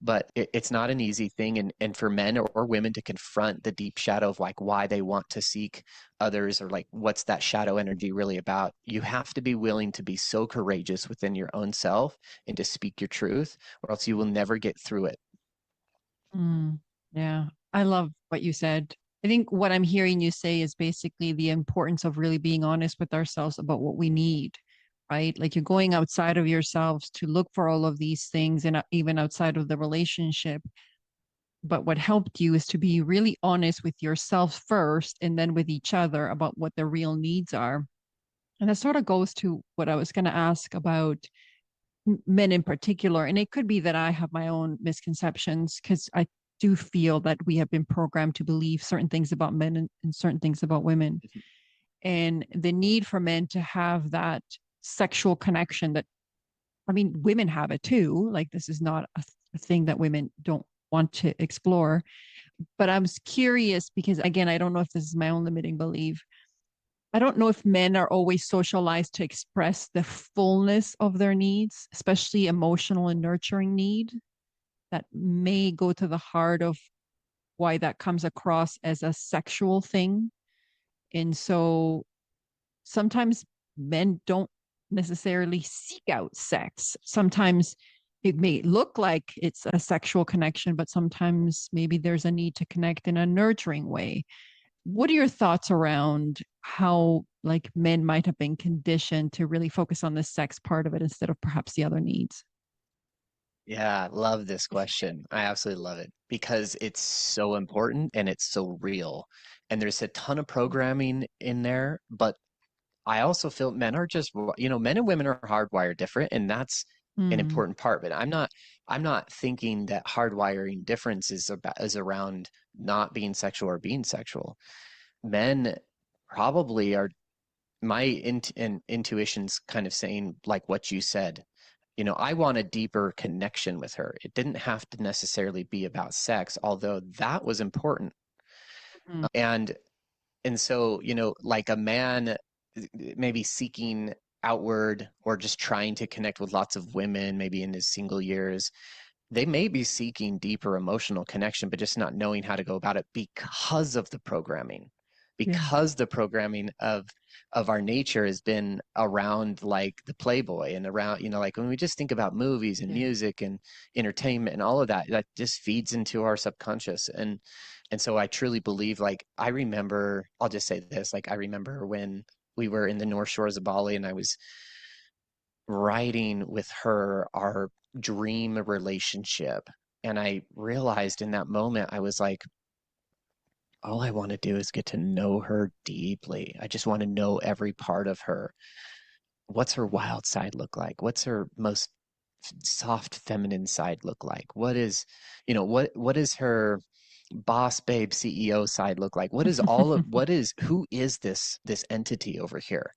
But it's not an easy thing, and for men or women to confront the deep shadow of like why they want to seek others, or like what's that shadow energy really about. You have to be willing to be so courageous within your own self and to speak your truth, or else you will never get through it. Yeah, I love what you said. I think what I'm hearing you say is basically the importance of really being honest with ourselves about what we need, right? Like you're going outside of yourselves to look for all of these things, and even outside of the relationship. But what helped you is to be really honest with yourself first and then with each other about what the real needs are. And that sort of goes to what I was going to ask about men in particular. And it could be that I have my own misconceptions, because I do feel that we have been programmed to believe certain things about men and certain things about women. And the need for men to have that sexual connection that, I mean, women have it too. Like this is not a thing that women don't want to explore. But I was curious because, again, I don't know if this is my own limiting belief. I don't know if men are always socialized to express the fullness of their needs, especially emotional and nurturing need, that may go to the heart of why that comes across as a sexual thing. And so sometimes men don't necessarily seek out sex. Sometimes it may look like it's a sexual connection, but sometimes maybe there's a need to connect in a nurturing way. What are your thoughts around how like men might have been conditioned to really focus on the sex part of it instead of perhaps the other needs? Yeah, love this question. I absolutely love it because it's so important and it's so real. And there's a ton of programming in there, but I also feel men are just, men and women are hardwired different, and that's an Mm, important part. But I'm not thinking that hardwiring difference is around not being sexual or being sexual. Men probably are, my intuition's kind of saying like what you said. I want a deeper connection with her. It didn't have to necessarily be about sex, although that was important. mm, And so, like a man maybe seeking outward or just trying to connect with lots of women, maybe in his single years, they may be seeking deeper emotional connection, but just not knowing how to go about it because of the programming. because the programming of our nature has been around like the Playboy and around, like when we just think about movies and music and entertainment and all of that, that just feeds into our subconscious. And so I truly believe, like, I remember, I'll just say this, like, I remember when we were in the North Shores of Bali and I was writing with her our dream relationship. And I realized in that moment, I was like, all I want to do is get to know her deeply. I just want to know every part of her. What's her wild side look like? What's her most soft feminine side look like? What is, what is her boss babe CEO side look like? What is who is this entity over here?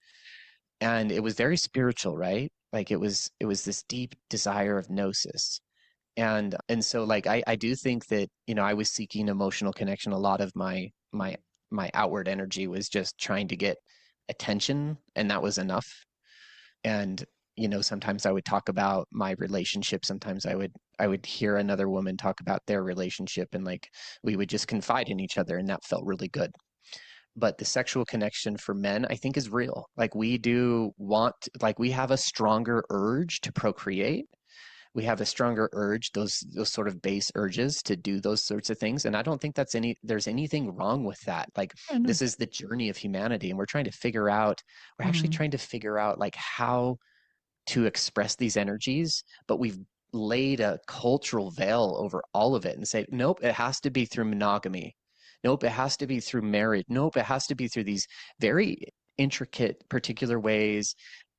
And it was very spiritual, right? Like it was this deep desire of gnosis. And so like I do think that, I was seeking emotional connection. A lot of my outward energy was just trying to get attention, and that was enough. And sometimes I would talk about my relationship. Sometimes I would hear another woman talk about their relationship, and like we would just confide in each other, and that felt really good. But the sexual connection for men, I think, is real. Like we do want, like we have a stronger urge to procreate. We have a stronger urge, those sort of base urges to do those sorts of things. And I don't think there's anything wrong with that. Like this is the journey of humanity, and we're actually trying to figure out like how to express these energies, but we've laid a cultural veil over all of it and say, nope, it has to be through monogamy. Nope, it has to be through marriage. Nope, it has to be through these very intricate, particular ways.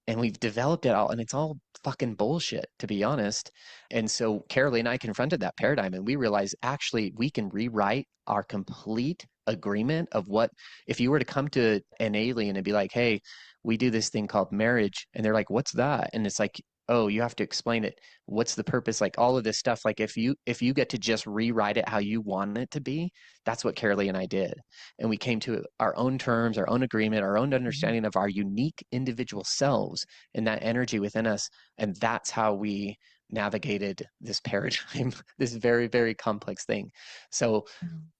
And we've developed it all, and it's all fucking bullshit, to be honest. And so Carolee and I confronted that paradigm, and we realized actually we can rewrite our complete agreement of what, if you were to come to an alien and be like, hey, we do this thing called marriage, and they're like, what's that? And it's like, oh, you have to explain it. What's the purpose? Like all of this stuff. Like if you get to just rewrite it how you want it to be, that's what Carolee and I did. And we came to our own terms, our own agreement, our own understanding of our unique individual selves and that energy within us. And that's how we navigated this paradigm, this very, very complex thing. So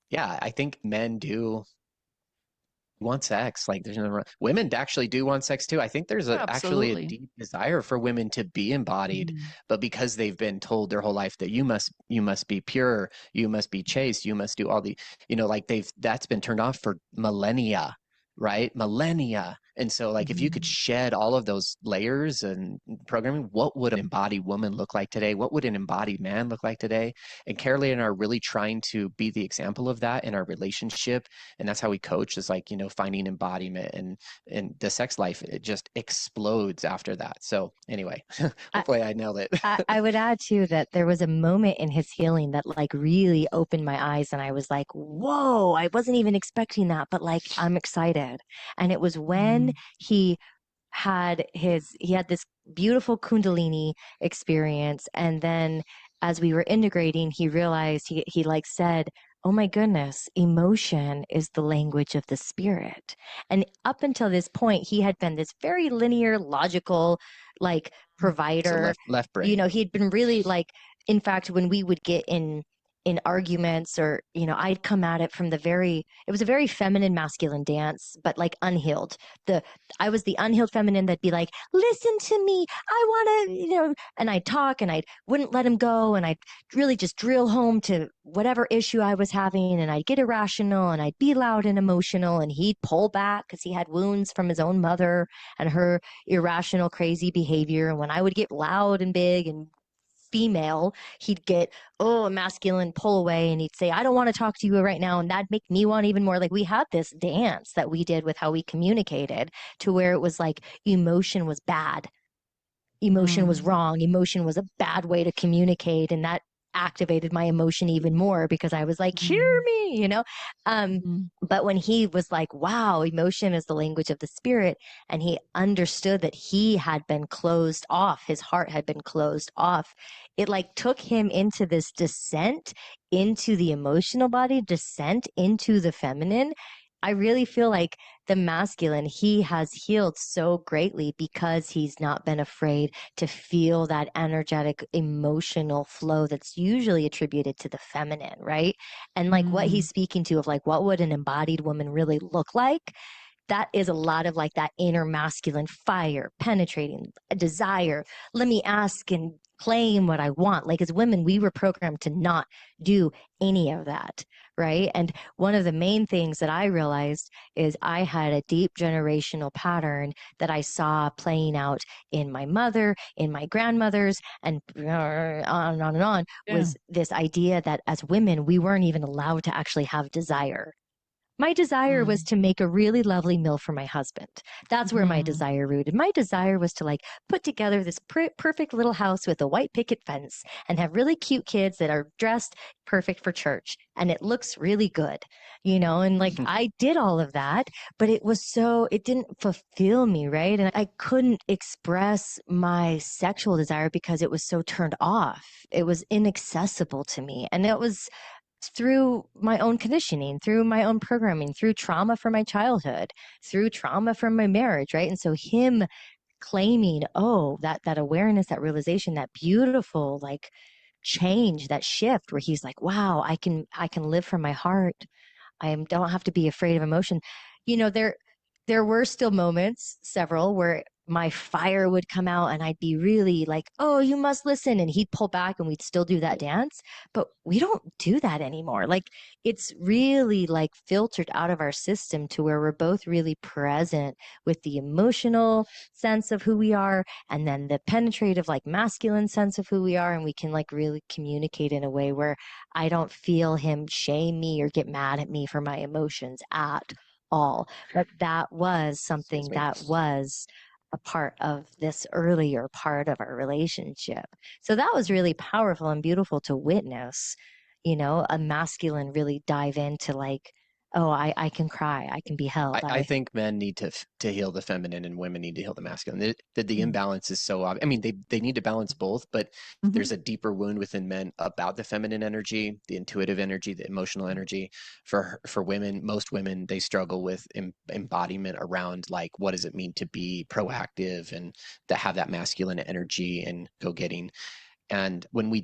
yeah, I think men do want sex. Like there's no women actually do want sex too. I think there's actually a deep desire for women to be embodied, but because they've been told their whole life that you must be pure, you must be chaste, you must do all the, like that's been turned off for millennia, right? Millennia. And so like if you could shed all of those layers and programming, what would an embodied woman look like today? What would an embodied man look like today? And Carolee and I are really trying to be the example of that in our relationship. And that's how we coach, is like, finding embodiment, and the sex life, it just explodes after that. So anyway, hopefully I nailed it. I would add too that there was a moment in his healing that like really opened my eyes, and I was like, whoa, I wasn't even expecting that, but like I'm excited. And it was when he had this beautiful Kundalini experience, and then as we were integrating, he realized he like said, oh my goodness, emotion is the language of the spirit. And up until this point, he had been this very linear, logical, like provider. So left brain. He'd been really like, in fact, when we would get in arguments, or I'd come at it from it was a very feminine masculine dance, but like unhealed. I was the unhealed feminine that'd be like, listen to me, I want to, and I'd talk, and I wouldn't let him go, and I'd really just drill home to whatever issue I was having, and I'd get irrational, and I'd be loud and emotional, and he'd pull back because he had wounds from his own mother and her irrational, crazy behavior. And when I would get loud and big and female, he'd get a masculine pull away, and he'd say, I don't want to talk to you right now, and that'd make me want even more. Like we had this dance that we did with how we communicated, to where it was like emotion was bad, emotion was wrong, emotion was a bad way to communicate, and that activated my emotion even more because I was like, hear me, but when he was like, wow, emotion is the language of the spirit, and he understood that he had been closed off, his heart had been closed off, it like took him into this descent into the emotional body, descent into the feminine. I really feel like the masculine, he has healed so greatly because he's not been afraid to feel that energetic, emotional flow that's usually attributed to the feminine, right? And like what he's speaking to of like, what would an embodied woman really look like? That is a lot of like that inner masculine fire, penetrating desire. Let me ask and claim what I want. Like as women, we were programmed to not do any of that, right? And one of the main things that I realized is I had a deep generational pattern that I saw playing out in my mother, in my grandmothers, and on and on and on, was this idea that as women, we weren't even allowed to actually have desire. My desire was to make a really lovely meal for my husband. That's where my desire rooted. My desire was to like put together this perfect little house with a white picket fence and have really cute kids that are dressed perfect for church. And it looks really good, you know, and like I did all of that, but it didn't fulfill me, right? And I couldn't express my sexual desire because it was so turned off. It was inaccessible to me. And it was through my own conditioning, through my own programming, through trauma from my childhood, through trauma from my marriage, right? And so him claiming, oh, that awareness, that realization, that beautiful like change, that shift where he's like, wow, I can live from my heart. Don't have to be afraid of emotion. You know, there were still moments, several, where my fire would come out and I'd be really like, oh, you must listen. And he'd pull back and we'd still do that dance. But we don't do that anymore. Like it's really like filtered out of our system to where we're both really present with the emotional sense of who we are and then the penetrative, like masculine sense of who we are. And we can like really communicate in a way where I don't feel him shame me or get mad at me for my emotions at all. But that was something that was a part of this earlier part of our relationship. So that was really powerful and beautiful to witness, you know, a masculine really dive into like, oh, I can cry, I can be held. I think men need to heal the feminine and women need to heal the masculine. The imbalance is so obvious. I mean, they need to balance both, but there's a deeper wound within men about the feminine energy, the intuitive energy, the emotional energy. For women, most women, they struggle with embodiment around like, what does it mean to be proactive and to have that masculine energy and go getting. And when we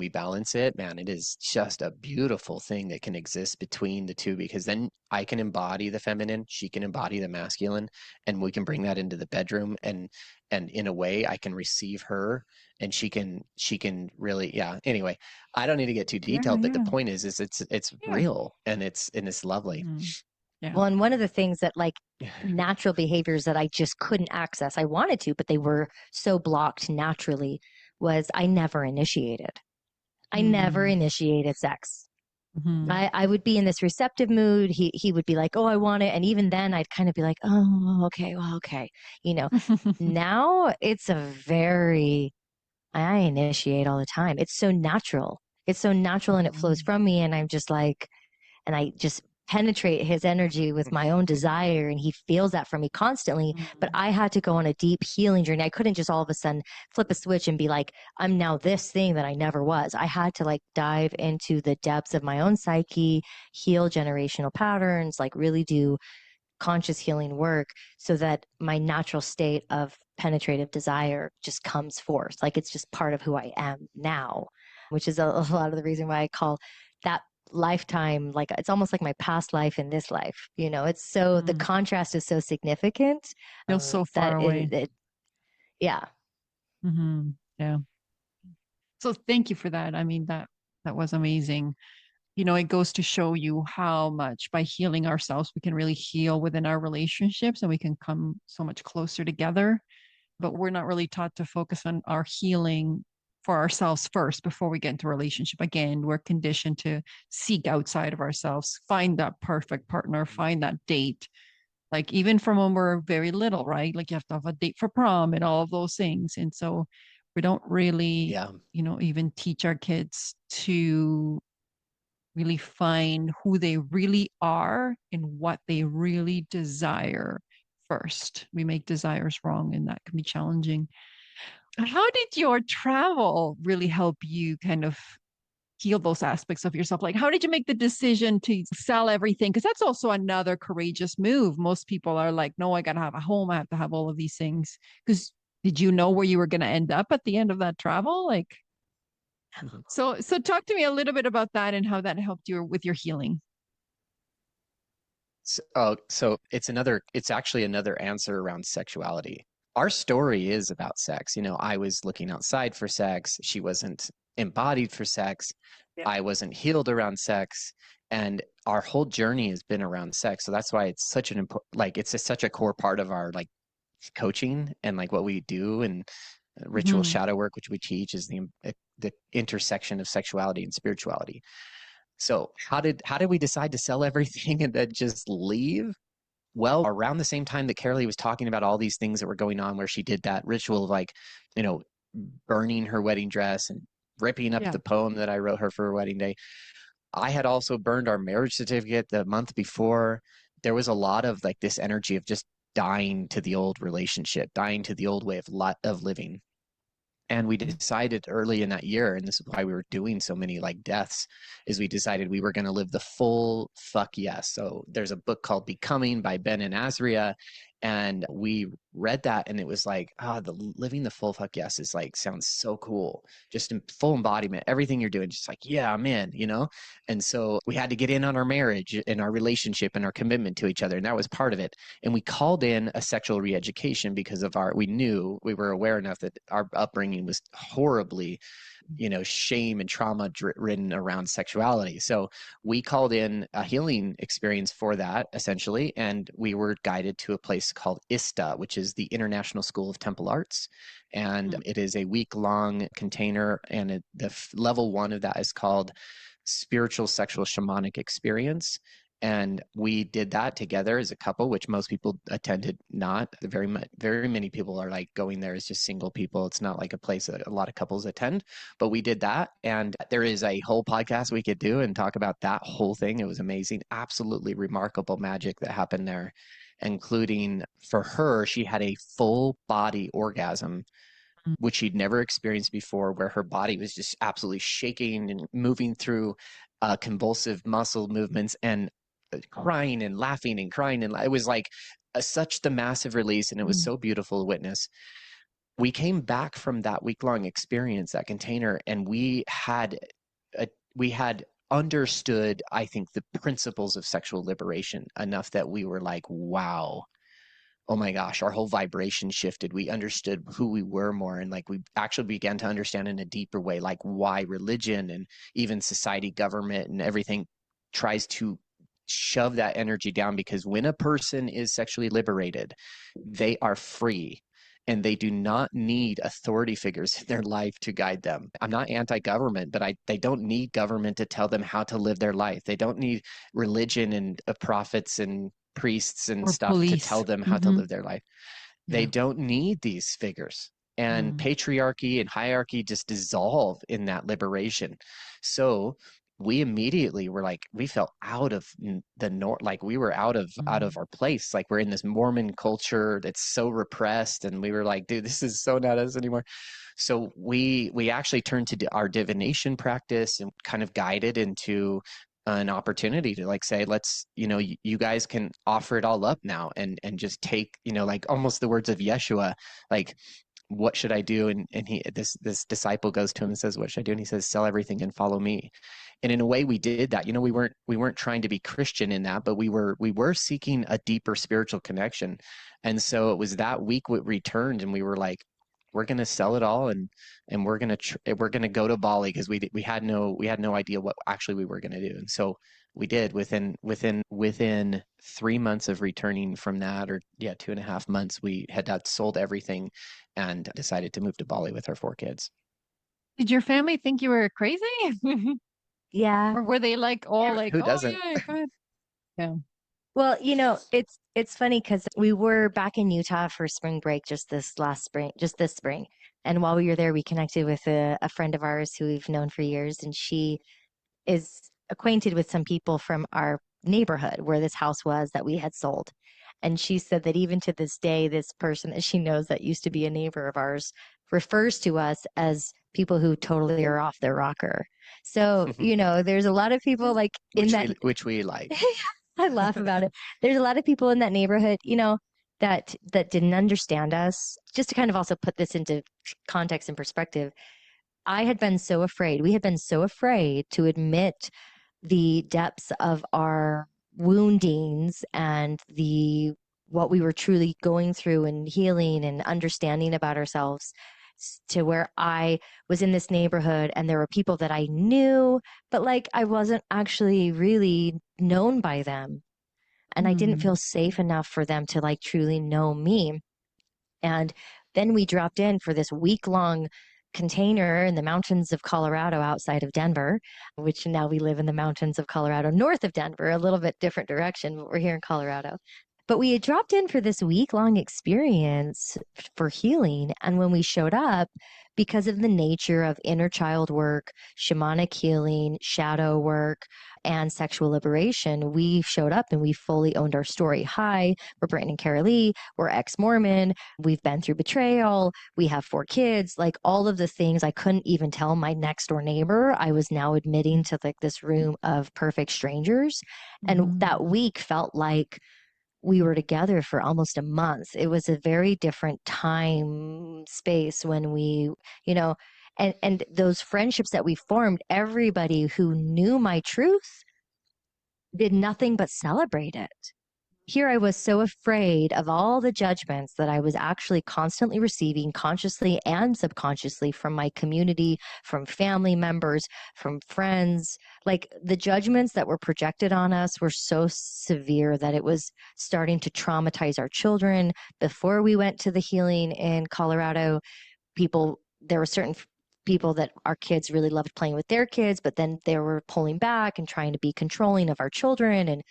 balance it, man, it is just a beautiful thing that can exist between the two, because then I can embody the feminine, she can embody the masculine, and we can bring that into the bedroom, and in a way I can receive her and she can really, yeah. Anyway, I don't need to get too detailed, but the point is it's real and it's lovely. Yeah. Well, and one of the things that like natural behaviors that I just couldn't access, I wanted to, but they were so blocked naturally, was I never initiated. I never initiated sex. I would be in this receptive mood. He would be like, oh, I want it. And even then I'd kind of be like, oh, okay, well, okay. You know, now it's I initiate all the time. It's so natural. It's so natural and it flows from me. And I'm just like, and I just penetrate his energy with my own desire, and he feels that from me constantly. But I had to go on a deep healing journey. I couldn't just all of a sudden flip a switch and be like, I'm now this thing that I never was. I had to like dive into the depths of my own psyche, heal generational patterns, like really do conscious healing work so that my natural state of penetrative desire just comes forth. Like it's just part of who I am now, which is a lot of the reason why I call that lifetime like it's almost like my past life in this life. You know, it's so the contrast is so significant. Feels so far away. Yeah. Yeah. So thank you for that. I mean, that was amazing. You know, it goes to show you how much by healing ourselves, we can really heal within our relationships and we can come so much closer together. But we're not really taught to focus on our healing for ourselves first before we get into a relationship. Again, we're conditioned to seek outside of ourselves, find that perfect partner, find that date. Like even from when we're very little, right? Like you have to have a date for prom and all of those things. And so we don't really, you know, even teach our kids to really find who they really are and what they really desire first. We make desires wrong, and that can be challenging. How did your travel really help you kind of heal those aspects of yourself? Like, how did you make the decision to sell everything? Because that's also another courageous move. Most people are like, no, I got to have a home. I have to have all of these things. Because did you know where you were going to end up at the end of that travel? Like, so talk to me a little bit about that and how that helped you with your healing. So it's actually another answer around sexuality. Our story is about sex. I was looking outside for sex. She wasn't embodied for sex. Yeah. I wasn't healed around sex. And our whole journey has been around sex. So that's why it's such an important, like, such a core part of our like coaching and like what we do, and ritual shadow work, which we teach, is the intersection of sexuality and spirituality. So how did we decide to sell everything and then just leave? Well, around the same time that Carolee was talking about all these things that were going on, where she did that ritual of like, burning her wedding dress and ripping up the poem that I wrote her for her wedding day, I had also burned our marriage certificate the month before. There was a lot of like this energy of just dying to the old relationship, dying to the old way of living. And we decided early in that year, and this is why we were doing so many like deaths, is we decided we were going to live the full fuck yes. So there's a book called Becoming by Ben and Azria, and we read that, and it was like, the living the full fuck yes is like, sounds so cool. Just in full embodiment, everything you're doing, just like, yeah, I'm in, And so we had to get in on our marriage and our relationship and our commitment to each other, and that was part of it. And we called in a sexual re-education because of we were aware enough that our upbringing was horribly, shame and trauma ridden around sexuality. So we called in a healing experience for that, essentially, and we were guided to a place called ISTA, which is the International School of Temple Arts. And it is a week-long container, and level 1 of that is called Spiritual Sexual Shamanic Experience. And we did that together as a couple, which most people attended not. Very many people are like going there as just single people. It's not like a place that a lot of couples attend, but we did that. And there is a whole podcast we could do and talk about that whole thing. It was amazing. Absolutely remarkable magic that happened there, including for her, she had a full body orgasm, which she'd never experienced before, where her body was just absolutely shaking and moving through convulsive muscle movements and crying and laughing and crying. And it was like such the massive release. And it was so beautiful to witness. We came back from that week-long experience, that container, and we had understood, I think, the principles of sexual liberation enough that we were like, wow, oh my gosh, our whole vibration shifted. We understood who we were more. And like, we actually began to understand in a deeper way, like why religion and even society, government, and everything tries to shove that energy down, because when a person is sexually liberated, they are free and they do not need authority figures in their life to guide them. I'm not anti-government, but they don't need government to tell them how to live their life. They don't need religion and prophets and priests and stuff to tell them how to live their life. They don't need these figures. And patriarchy and hierarchy just dissolve in that liberation. So we immediately were like, we felt out of the north, like we were out of our place. Like, we're in this Mormon culture that's so repressed, and we were like, dude, this is so not us anymore. So we actually turned to our divination practice and kind of guided into an opportunity to like say, let's, you guys can offer it all up now and just take, like almost the words of Yeshua, like, what should I do? And this disciple goes to him and says, what should I do? And he says, sell everything and follow me. And in a way we did that. We weren't trying to be Christian in that, but we were seeking a deeper spiritual connection. And so it was that week we returned, and we were like, we're going to sell it all, and we're going to go to Bali, because we had no idea what actually we were going to do. And so we did. Within 3 months of returning from that, or 2.5 months, we had sold everything and decided to move to Bali with our 4 kids. Did your family think you were crazy? Yeah. Or were they like all like, who doesn't? Oh, yeah, go ahead. Yeah. Well, it's funny because we were back in Utah for spring break just this spring. And while we were there, we connected with a friend of ours who we've known for years, and she is acquainted with some people from our neighborhood where this house was that we had sold. And she said that even to this day, this person that she knows that used to be a neighbor of ours refers to us as people who totally are off their rocker. So, there's a lot of people like which we like. I laugh about it. There's a lot of people in that neighborhood, that didn't understand us. Just to kind of also put this into context and perspective, we had been so afraid to admit the depths of our woundings and what we were truly going through and healing and understanding about ourselves, to where I was in this neighborhood and there were people that I knew, but like I wasn't actually really known by them. And I didn't feel safe enough for them to like truly know me. And then we dropped in for this week-long container in the mountains of Colorado outside of Denver, which now we live in the mountains of Colorado north of Denver, a little bit different direction, but we're here in Colorado. But we had dropped in for this week-long experience for healing. And when we showed up, because of the nature of inner child work, shamanic healing, shadow work, and sexual liberation, we showed up and we fully owned our story. Hi, we're Britton and Carolee. We're ex-Mormon. We've been through betrayal. We have 4 kids. Like all of the things I couldn't even tell my next door neighbor, I was now admitting to like this room of perfect strangers. And that week felt like we were together for almost a month. It was a very different time space when we, and those friendships that we formed, everybody who knew my truth did nothing but celebrate it. Here I was so afraid of all the judgments that I was actually constantly receiving, consciously and subconsciously, from my community, from family members, from friends. Like the judgments that were projected on us were so severe that it was starting to traumatize our children. Before we went to the healing in Colorado, there were certain people that our kids really loved playing with their kids, but then they were pulling back and trying to be controlling of our children and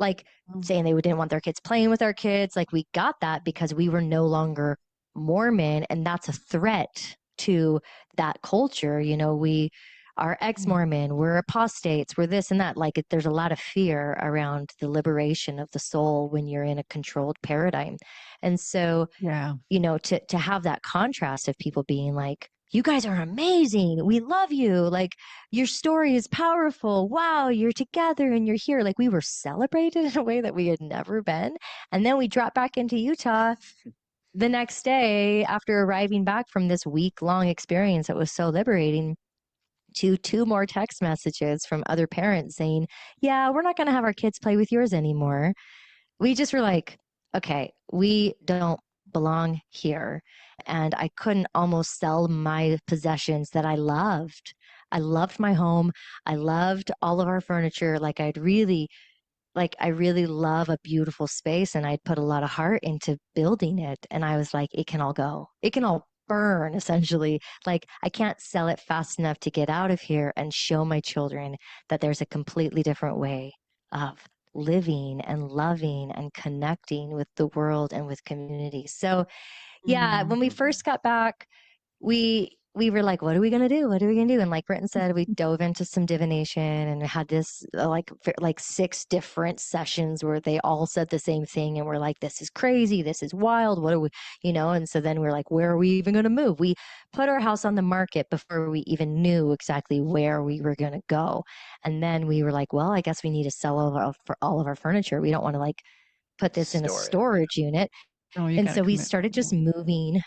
like saying they didn't want their kids playing with our kids. Like we got that because we were no longer Mormon, and that's a threat to that culture. We are ex-Mormon, we're apostates, we're this and that. Like there's a lot of fear around the liberation of the soul when you're in a controlled paradigm. And so, to have that contrast of people being like, you guys are amazing. We love you. Like your story is powerful. Wow, you're together and you're here. Like we were celebrated in a way that we had never been. And then we dropped back into Utah the next day after arriving back from this week-long experience that was so liberating, to 2 more text messages from other parents saying, yeah, we're not going to have our kids play with yours anymore. We just were like, okay, we don't belong here. And I couldn't almost sell my possessions that I loved. I loved my home. I loved all of our furniture. Like I really love a beautiful space, and I'd put a lot of heart into building it. And I was like, it can all go. It can all burn, essentially. Like I can't sell it fast enough to get out of here and show my children that there's a completely different way of living and loving and connecting with the world and with community. So yeah, when we first got back, we were like, what are we going to do? What are we going to do? And like Britton said, we dove into some divination and had this like 6 different sessions where they all said the same thing. And we're like, this is crazy. This is wild. What are we, And so then we're like, where are we even going to move? We put our house on the market before we even knew exactly where we were going to go. And then we were like, well, I guess we need to sell all of our furniture. We don't want to like put this in a storage unit. And so we started just moving.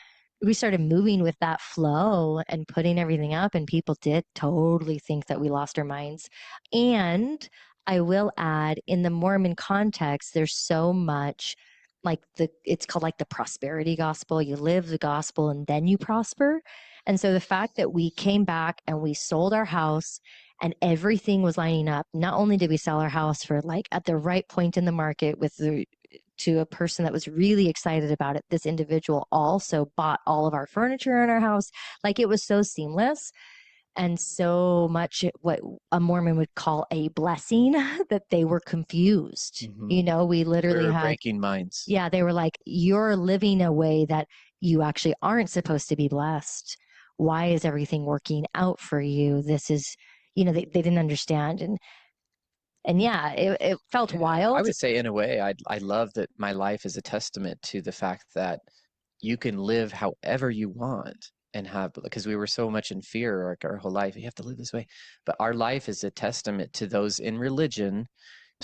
We started moving with that flow and putting everything up, and people did totally think that we lost our minds. And I will add, in the Mormon context, there's so much like it's called like the prosperity gospel. You live the gospel and then you prosper. And so the fact that we came back and we sold our house and everything was lining up, not only did we sell our house for like at the right point in the market to a person that was really excited about it. This individual also bought all of our furniture in our house. Like it was so seamless and so much what a Mormon would call a blessing that they were confused. We literally had breaking minds. Yeah, they were like, you're living a way that you actually aren't supposed to be blessed. Why is everything working out for you? This is, they didn't understand. And yeah, it felt wild. I would say in a way, I love that my life is a testament to the fact that you can live however you want. and have, because we were so much in fear like our whole life, you have to live this way. But our life is a testament to those in religion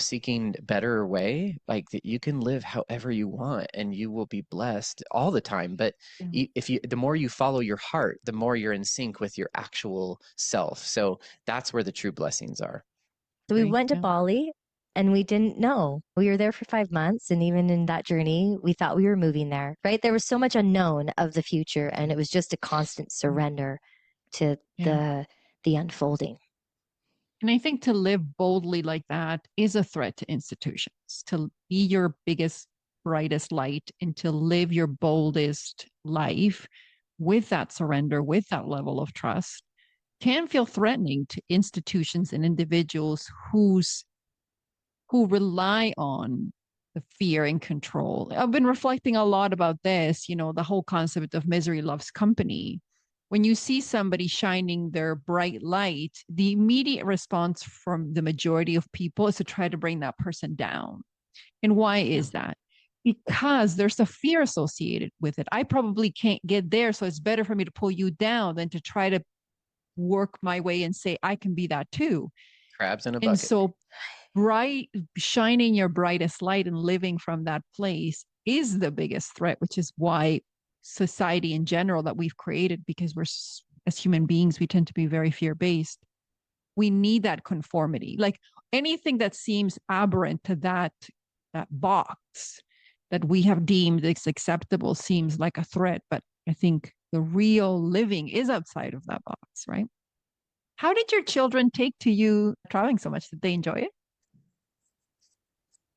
seeking better way, like that you can live however you want and you will be blessed all the time. But Yeah. if you, the more you follow your heart, the more you're in sync with your actual self. So that's where the true blessings are. So we Agree. went to Yeah. Bali and we didn't know. We were there for 5 months. And even in that journey, we thought we were moving there, right? There was so much unknown of the future. And it was just a constant surrender to Yeah. the unfolding. And I think to live boldly like that is a threat to institutions. To be your biggest, brightest light and to live your boldest life with that surrender, with that level of trust, can feel threatening to institutions and individuals who rely on the fear and control. I've been reflecting a lot about this, the whole concept of misery loves company. When you see somebody shining their bright light, the immediate response from the majority of people is to try to bring that person down. And why is that? Because there's a fear associated with it. I probably can't get there, so it's better for me to pull you down than to try to work my way and say, I can be that too. Crabs in a And bucket. so shining your brightest light and living from that place is the biggest threat, which is why society in general that we've created, because as human beings, we tend to be very fear-based. We need that conformity. Like anything that seems aberrant to that box that we have deemed as acceptable seems like a threat. But I think the real living is outside of that box, right? How did your children take to you traveling so much? Did they enjoy it?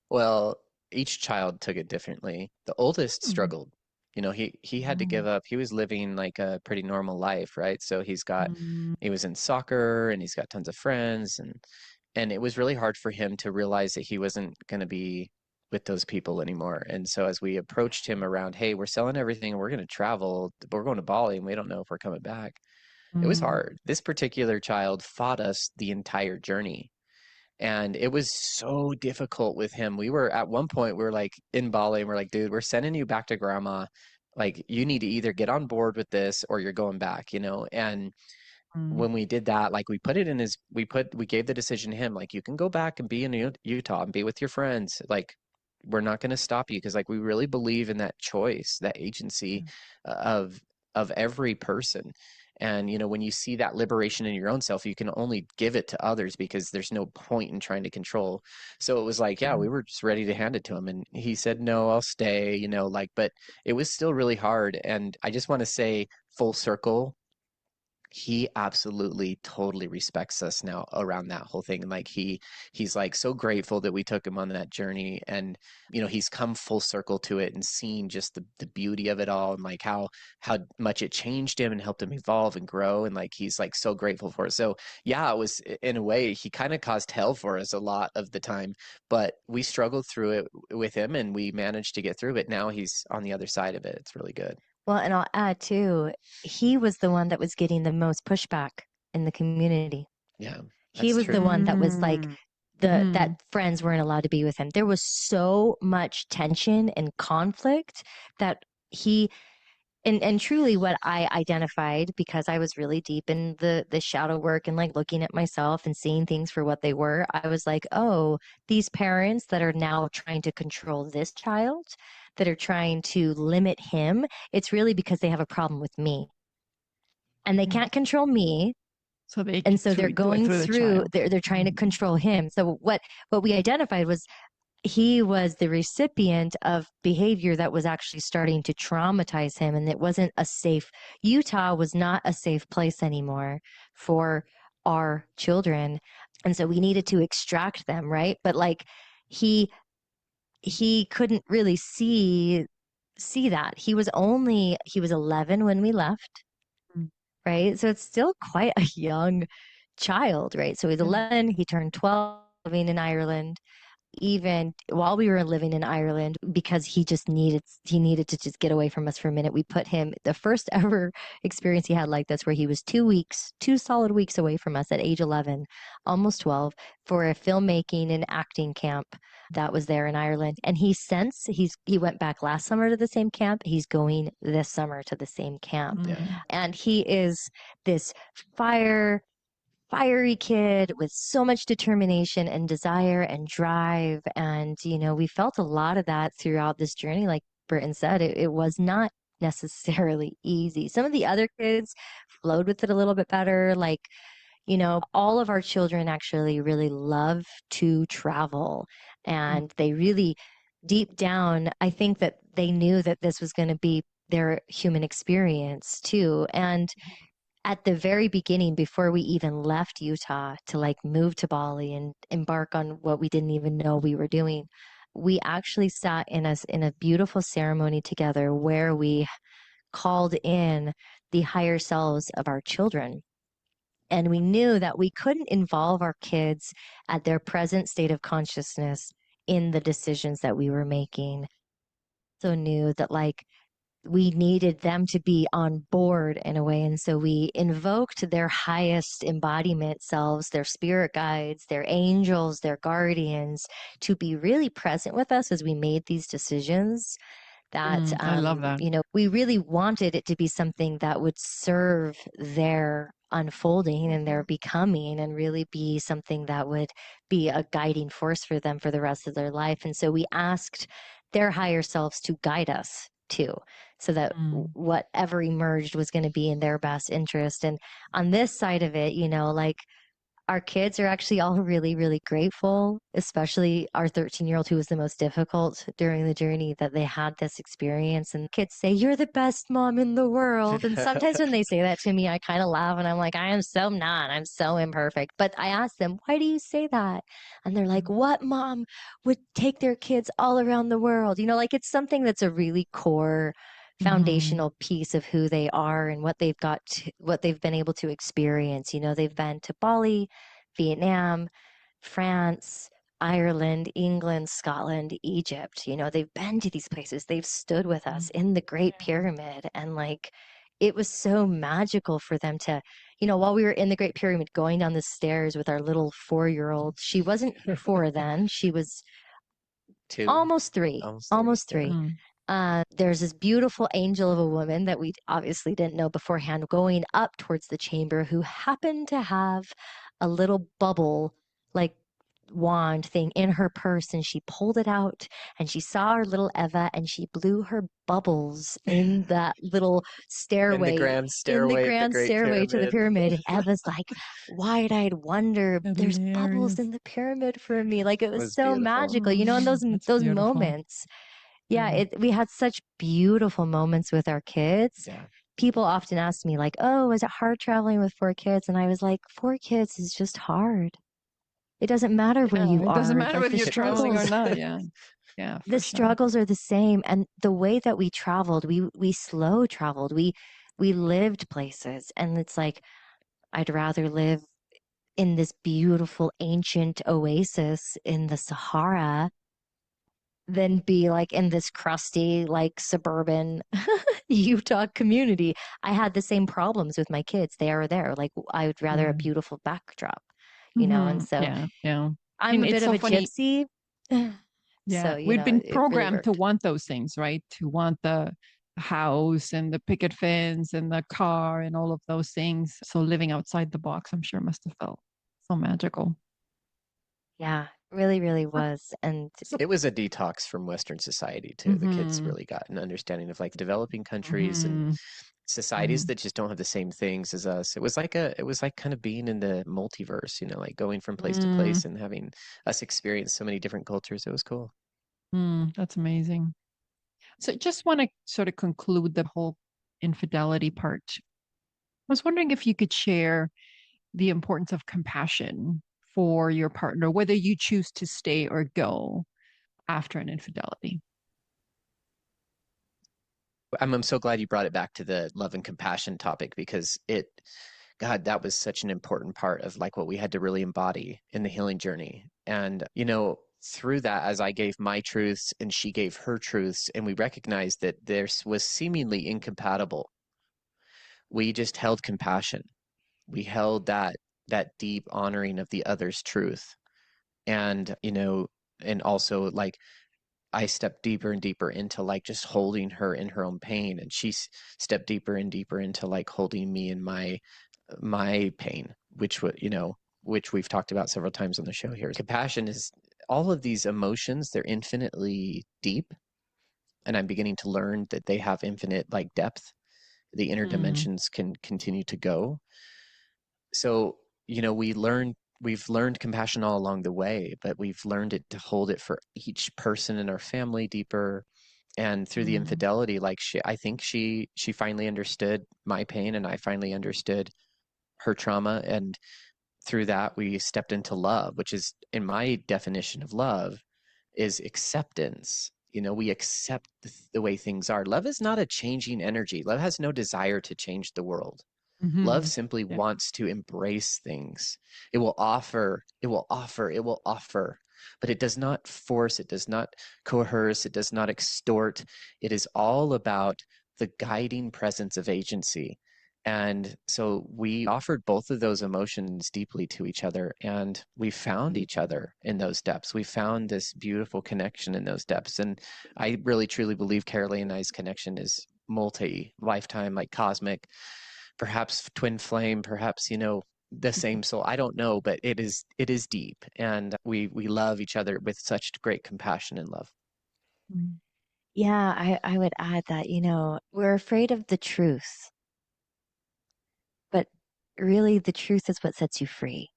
Well, each child took it differently. The oldest Mm. struggled. He had to give Mm. up. He was living like a pretty normal life, right? So Mm. he was in soccer and he's got tons of friends, and it was really hard for him to realize that he wasn't going to be with those people anymore. And so as we approached him around, hey, we're selling everything and we're going to travel, but we're going to Bali and we don't know if we're coming back. It was Mm. hard. This particular child fought us the entire journey. And it was so difficult with him. We were at one point, we were like in Bali and we're like, dude, we're sending you back to grandma. Like, you need to either get on board with this or you're going back. And Mm. when we did that, like we gave the decision to him, like, you can go back and be in Utah and be with your friends. Like, we're not going to stop you because like we really believe in that choice, that agency uh, of of every person. And when you see that liberation in your own self, you can only give it to others because there's no point in trying to control. So it was like, yeah, we were just ready to hand it to him, and he said, no, I'll stay, like, but it was still really hard. And I just want to say, full circle, he absolutely totally respects us now around that whole thing. And like he's like so grateful that we took him on that journey. And he's come full circle to it and seen just the beauty of it all, and like how much it changed him and helped him evolve and grow. And like he's like so grateful for it. So yeah, it was, in a way, he kind of caused hell for us a lot of the time, but we struggled through it with him and we managed to get through it. Now he's on the other side of it. It's really good. Well, and I'll add too, he was the one that was getting the most pushback in the community. Yeah, He that's was the true. one that was like Mm. Mhm. that friends weren't allowed to be with him. There was so much tension and conflict that he and truly what I identified, because I was really deep in the shadow work and like looking at myself and seeing things for what they were, I was like, oh, these parents that are now trying to control this child, that are trying to limit him, it's really because they have a problem with me. And they Yeah. can't control me. So they And so they're do it going through the through, child. they're trying to control him. So what we identified was he was the recipient of behavior that was actually starting to traumatize him, and it wasn't a safe, Utah was not a safe place anymore for our children. And so we needed to extract them, right? But like he couldn't really see that. He was 11 when we left, Mm. right? So it's still quite a young child, right? So he's Yeah. 11, he turned 12 living in Ireland. Even while we were living in Ireland, because he needed to just get away from us for a minute, we put him, the first ever experience he had like this, where he was 2 solid weeks away from us at age 11, almost 12, for a filmmaking and acting camp that was there in Ireland. And he went back last summer to the same camp. He's going this summer to the same camp. And he is this fiery kid with so much determination and desire and drive. And, we felt a lot of that throughout this journey. Like Britton said, it was not necessarily easy. Some of the other kids flowed with it a little bit better. Like, all of our children actually really love to travel, and they really, deep down, I think that they knew that this was going to be their human experience too. And at the very beginning, before we even left Utah to like move to Bali and embark on what we didn't even know we were doing, we actually sat in a beautiful ceremony together where we called in the higher selves of our children. And we knew that we couldn't involve our kids at their present state of consciousness in the decisions that we were making. So knew that like we needed them to be on board in a way. And so we invoked their highest embodiment selves, their spirit guides, their angels, their guardians, to be really present with us as we made these decisions. That I love that. We really wanted it to be something that would serve their unfolding and their becoming, and really be something that would be a guiding force for them for the rest of their life. And so we asked their higher selves to guide us too, so that whatever emerged was going to be in their best interest. And on this side of it, like, our kids are actually all really, really grateful, especially our 13-year-old, who was the most difficult during the journey, that they had this experience. And kids say, "You're the best mom in the world." And sometimes when they say that to me, I kind of laugh and I'm like, I am so not. I'm so imperfect. But I ask them, "Why do you say that?" And they're like, "What mom would take their kids all around the world?" Like, it's something that's a really core foundational piece of who they are and what what they've been able to experience. They've been to Bali, Vietnam, France, Ireland, England, Scotland, Egypt. They've been to these places. They've stood with us in the Great Pyramid. And like, it was so magical for them to, while we were in the Great Pyramid going down the stairs with our little 4-year-old, she wasn't 4 then, she was 2. almost 3. Almost 3. There's this beautiful angel of a woman that we obviously didn't know beforehand going up towards the chamber, who happened to have a little bubble, like, wand thing in her purse, and she pulled it out and she saw our little Eva and she blew her bubbles in that little stairway, in the grand stairway to the pyramid. And Eva's like wide-eyed wonder, "There's bubbles in the pyramid for me." Like, it was so beautiful. magical, and those moments. Yeah, we had such beautiful moments with our kids. Yeah. People often ask me like, "Oh, is it hard traveling with 4 kids?" And I was like, 4 kids is just hard. It doesn't matter where you are. It doesn't matter like, whether you're traveling or not. Yeah. The struggles are the same. And the way that we traveled, we slow traveled. We lived places. And it's like, I'd rather live in this beautiful ancient oasis in the Sahara than be like in this crusty, like, suburban Utah community. I had the same problems with my kids. They are there. Like, I would rather a beautiful backdrop, and so yeah. I'm a bit of a gypsy. Yeah, so, we've been it programmed really to worked. want those things, right? To want the house and the picket fence and the car and all of those things. So living outside the box, I'm sure, must have felt so magical. Yeah, really, really was. And It was a detox from Western society too. The kids really got an understanding of like developing countries and societies that just don't have the same things as us. It was like kind of being in the multiverse, like going from place to place and having us experience so many different cultures. It was cool. That's amazing. So just want to sort of conclude the whole infidelity part. I was wondering if you could share the importance of compassion for your partner, whether you choose to stay or go after an infidelity. I'm so glad you brought it back to the love and compassion topic, because God, that was such an important part of like what we had to really embody in the healing journey. And, through that, as I gave my truths and she gave her truths, and we recognized that there was seemingly incompatible, we just held compassion. We held that deep honoring of the other's truth. And, and also like I stepped deeper and deeper into like just holding her in her own pain, and she stepped deeper and deeper into like holding me in my pain, which would, which we've talked about several times on the show here. Compassion is all of these emotions, they're infinitely deep, and I'm beginning to learn that they have infinite like depth. The inner dimensions can continue to go. So, we've learned compassion all along the way, but we've learned it to hold it for each person in our family deeper. And through the infidelity, like I think she finally understood my pain, and I finally understood her trauma. And through that, we stepped into love, which is, in my definition of love, is acceptance. We accept the way things are. Love is not a changing energy. Love has no desire to change the world. Love simply wants to embrace things. It will offer, it will offer, it will offer, but it does not force, it does not coerce, it does not extort. It is all about the guiding presence of agency. And so we offered both of those emotions deeply to each other, and we found each other in those depths. We found this beautiful connection in those depths. And I really truly believe Carolee and I's connection is multi-lifetime, like cosmic, perhaps twin flame, perhaps, the same soul. I don't know, but it is deep. And we love each other with such great compassion and love. Yeah, I would add that, we're afraid of the truth, but really the truth is what sets you free.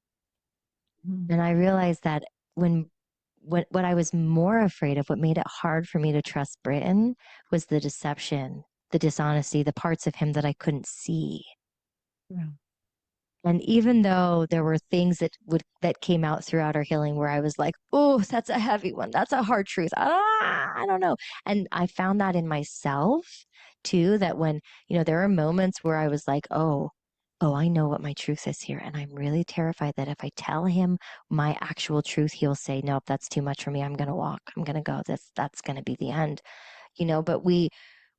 And I realized that what I was more afraid of, what made it hard for me to trust Britton, was the deception, the dishonesty, the parts of him that I couldn't see. Yeah. And even though there were things that came out throughout our healing where I was like, oh, that's a heavy one. That's a hard truth. I don't know. And I found that in myself too, that when, there are moments where I was like, oh, I know what my truth is here. And I'm really terrified that if I tell him my actual truth, he'll say, nope, that's too much for me. I'm going to walk. I'm going to go. That's going to be the end, but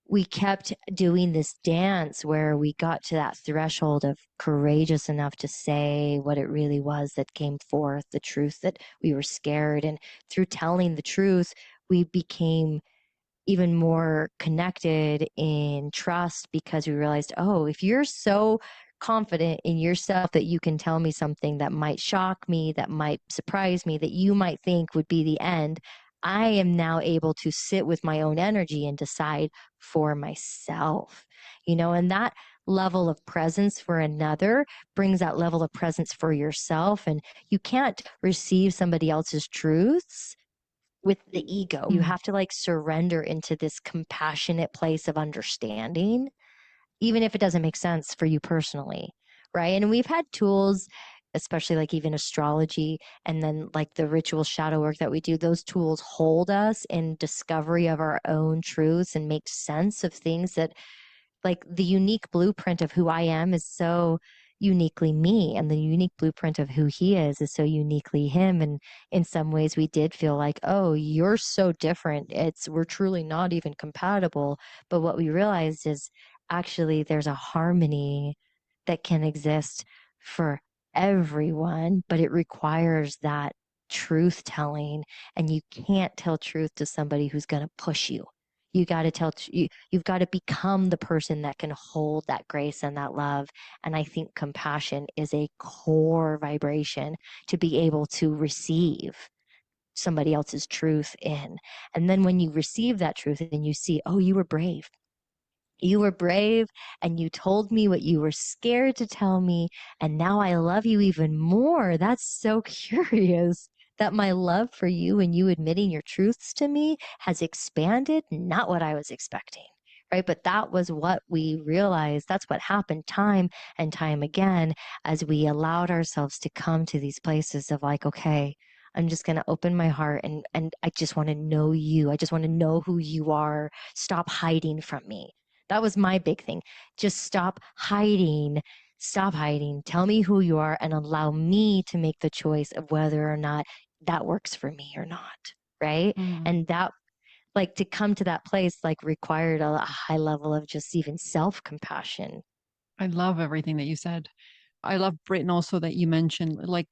we kept doing this dance where we got to that threshold of courageous enough to say what it really was that came forth, the truth that we were scared. And through telling the truth, we became even more connected in trust, because we realized, oh, if you're so confident in yourself that you can tell me something that might shock me, that might surprise me, that you might think would be the end, I am now able to sit with my own energy and decide for myself, and that level of presence for another brings that level of presence for yourself. And you can't receive somebody else's truths with the ego. You have to like surrender into this compassionate place of understanding, even if it doesn't make sense for you personally. Right. And we've had tools, especially like even astrology, and then like the ritual shadow work that we do, those tools hold us in discovery of our own truths and make sense of things that, like, the unique blueprint of who I am is so uniquely me, and the unique blueprint of who he is so uniquely him. And in some ways we did feel like, oh, you're so different, we're truly not even compatible. But what we realized is actually there's a harmony that can exist for everyone, but it requires that truth telling. And you can't tell truth to somebody who's going to push you. You got to you've got to become the person that can hold that grace and that love. And I think compassion is a core vibration to be able to receive somebody else's truth in. And then when you receive that truth and you see, oh, you were brave. You were brave and you told me what you were scared to tell me. And now I love you even more. That's so curious that my love for you and you admitting your truths to me has expanded. Not what I was expecting. Right. But that was what we realized. That's what happened time and time again as we allowed ourselves to come to these places of like, okay, I'm just going to open my heart and I just want to know you. I just want to know who you are. Stop hiding from me. That was my big thing. Just stop hiding. Stop hiding. Tell me who you are and allow me to make the choice of whether or not that works for me or not. Right. And that, like, to come to that place, like, required a high level of just even self-compassion. I love everything that you said. I love, Britton, also that you mentioned, like,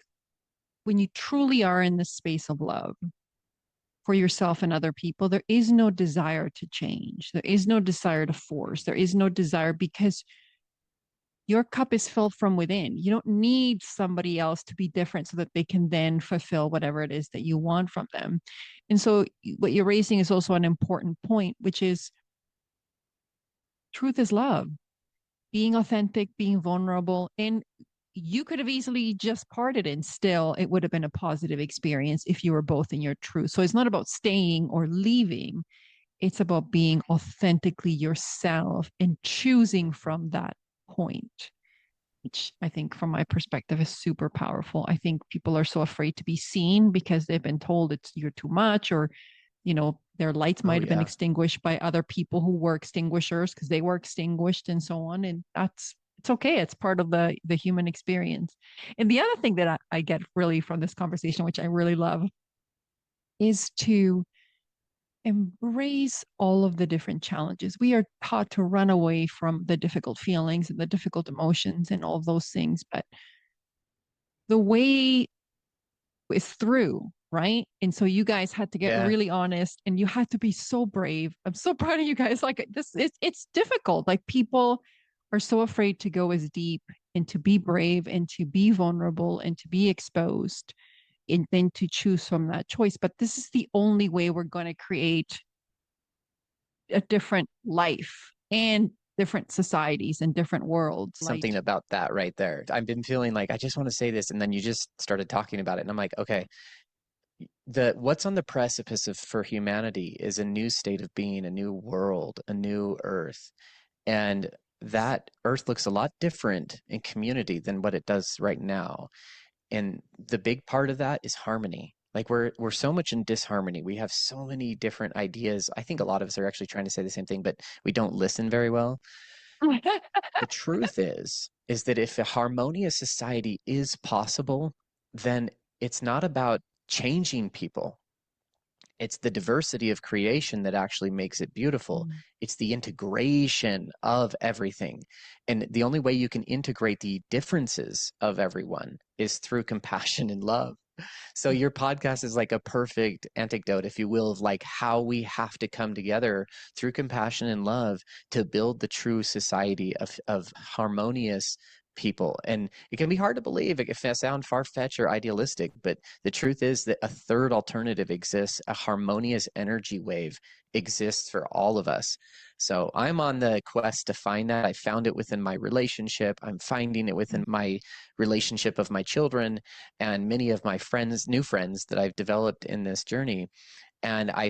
when you truly are in this space of love, for yourself and other people, there is no desire to change. There is no desire to force. There is no desire, because your cup is filled from within. You don't need somebody else to be different so that they can then fulfill whatever it is that you want from them. And so what you're raising is also an important point, which is truth is love, being authentic, being vulnerable. And you could have easily just parted, and still it would have been a positive experience if you were both in your truth. So it's not about staying or leaving. It's about being authentically yourself and choosing from that point, which I think from my perspective is super powerful. I think people are so afraid to be seen because they've been told it's you're too much, or their lights might have been extinguished by other people who were extinguishers because they were extinguished and so on. And it's okay. It's part of the human experience. And the other thing that I get really from this conversation, which I really love, is to embrace all of the different challenges. We are taught to run away from the difficult feelings and the difficult emotions and all of those things, but the way is through, right? And so you guys had to get really honest, and you had to be so brave. I'm so proud of you guys. Like this, it's difficult. Like people are so afraid to go as deep and to be brave and to be vulnerable and to be exposed, and then to choose from that choice. But this is the only way we're going to create a different life and different societies and different worlds. Something about that right there. I've been feeling like I just want to say this, and then you just started talking about it, and I'm like, okay, what's on the precipice for humanity is a new state of being, a new world, a new earth. And that earth looks a lot different in community than what it does right now. And the big part of that is harmony. Like we're so much in disharmony. We have so many different ideas. I think a lot of us are actually trying to say the same thing, but we don't listen very well. The truth is that if a harmonious society is possible, then it's not about changing people. It's the diversity of creation that actually makes it beautiful. It's the integration of everything. And the only way you can integrate the differences of everyone is through compassion and love. So your podcast is like a perfect anecdote, if you will, of like how we have to come together through compassion and love to build the true society of harmonious people. And it can be hard to believe. It can sound far-fetched or idealistic, but the truth is that a third alternative exists. A harmonious energy wave exists for all of us. So I'm on the quest to find that. I found it within my relationship. I'm finding it within my relationship of my children and many of my friends, new friends that I've developed in this journey. And I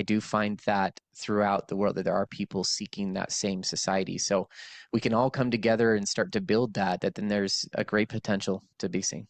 do find that throughout the world that there are people seeking that same society. So we can all come together and start to build that then there's a great potential to be seen.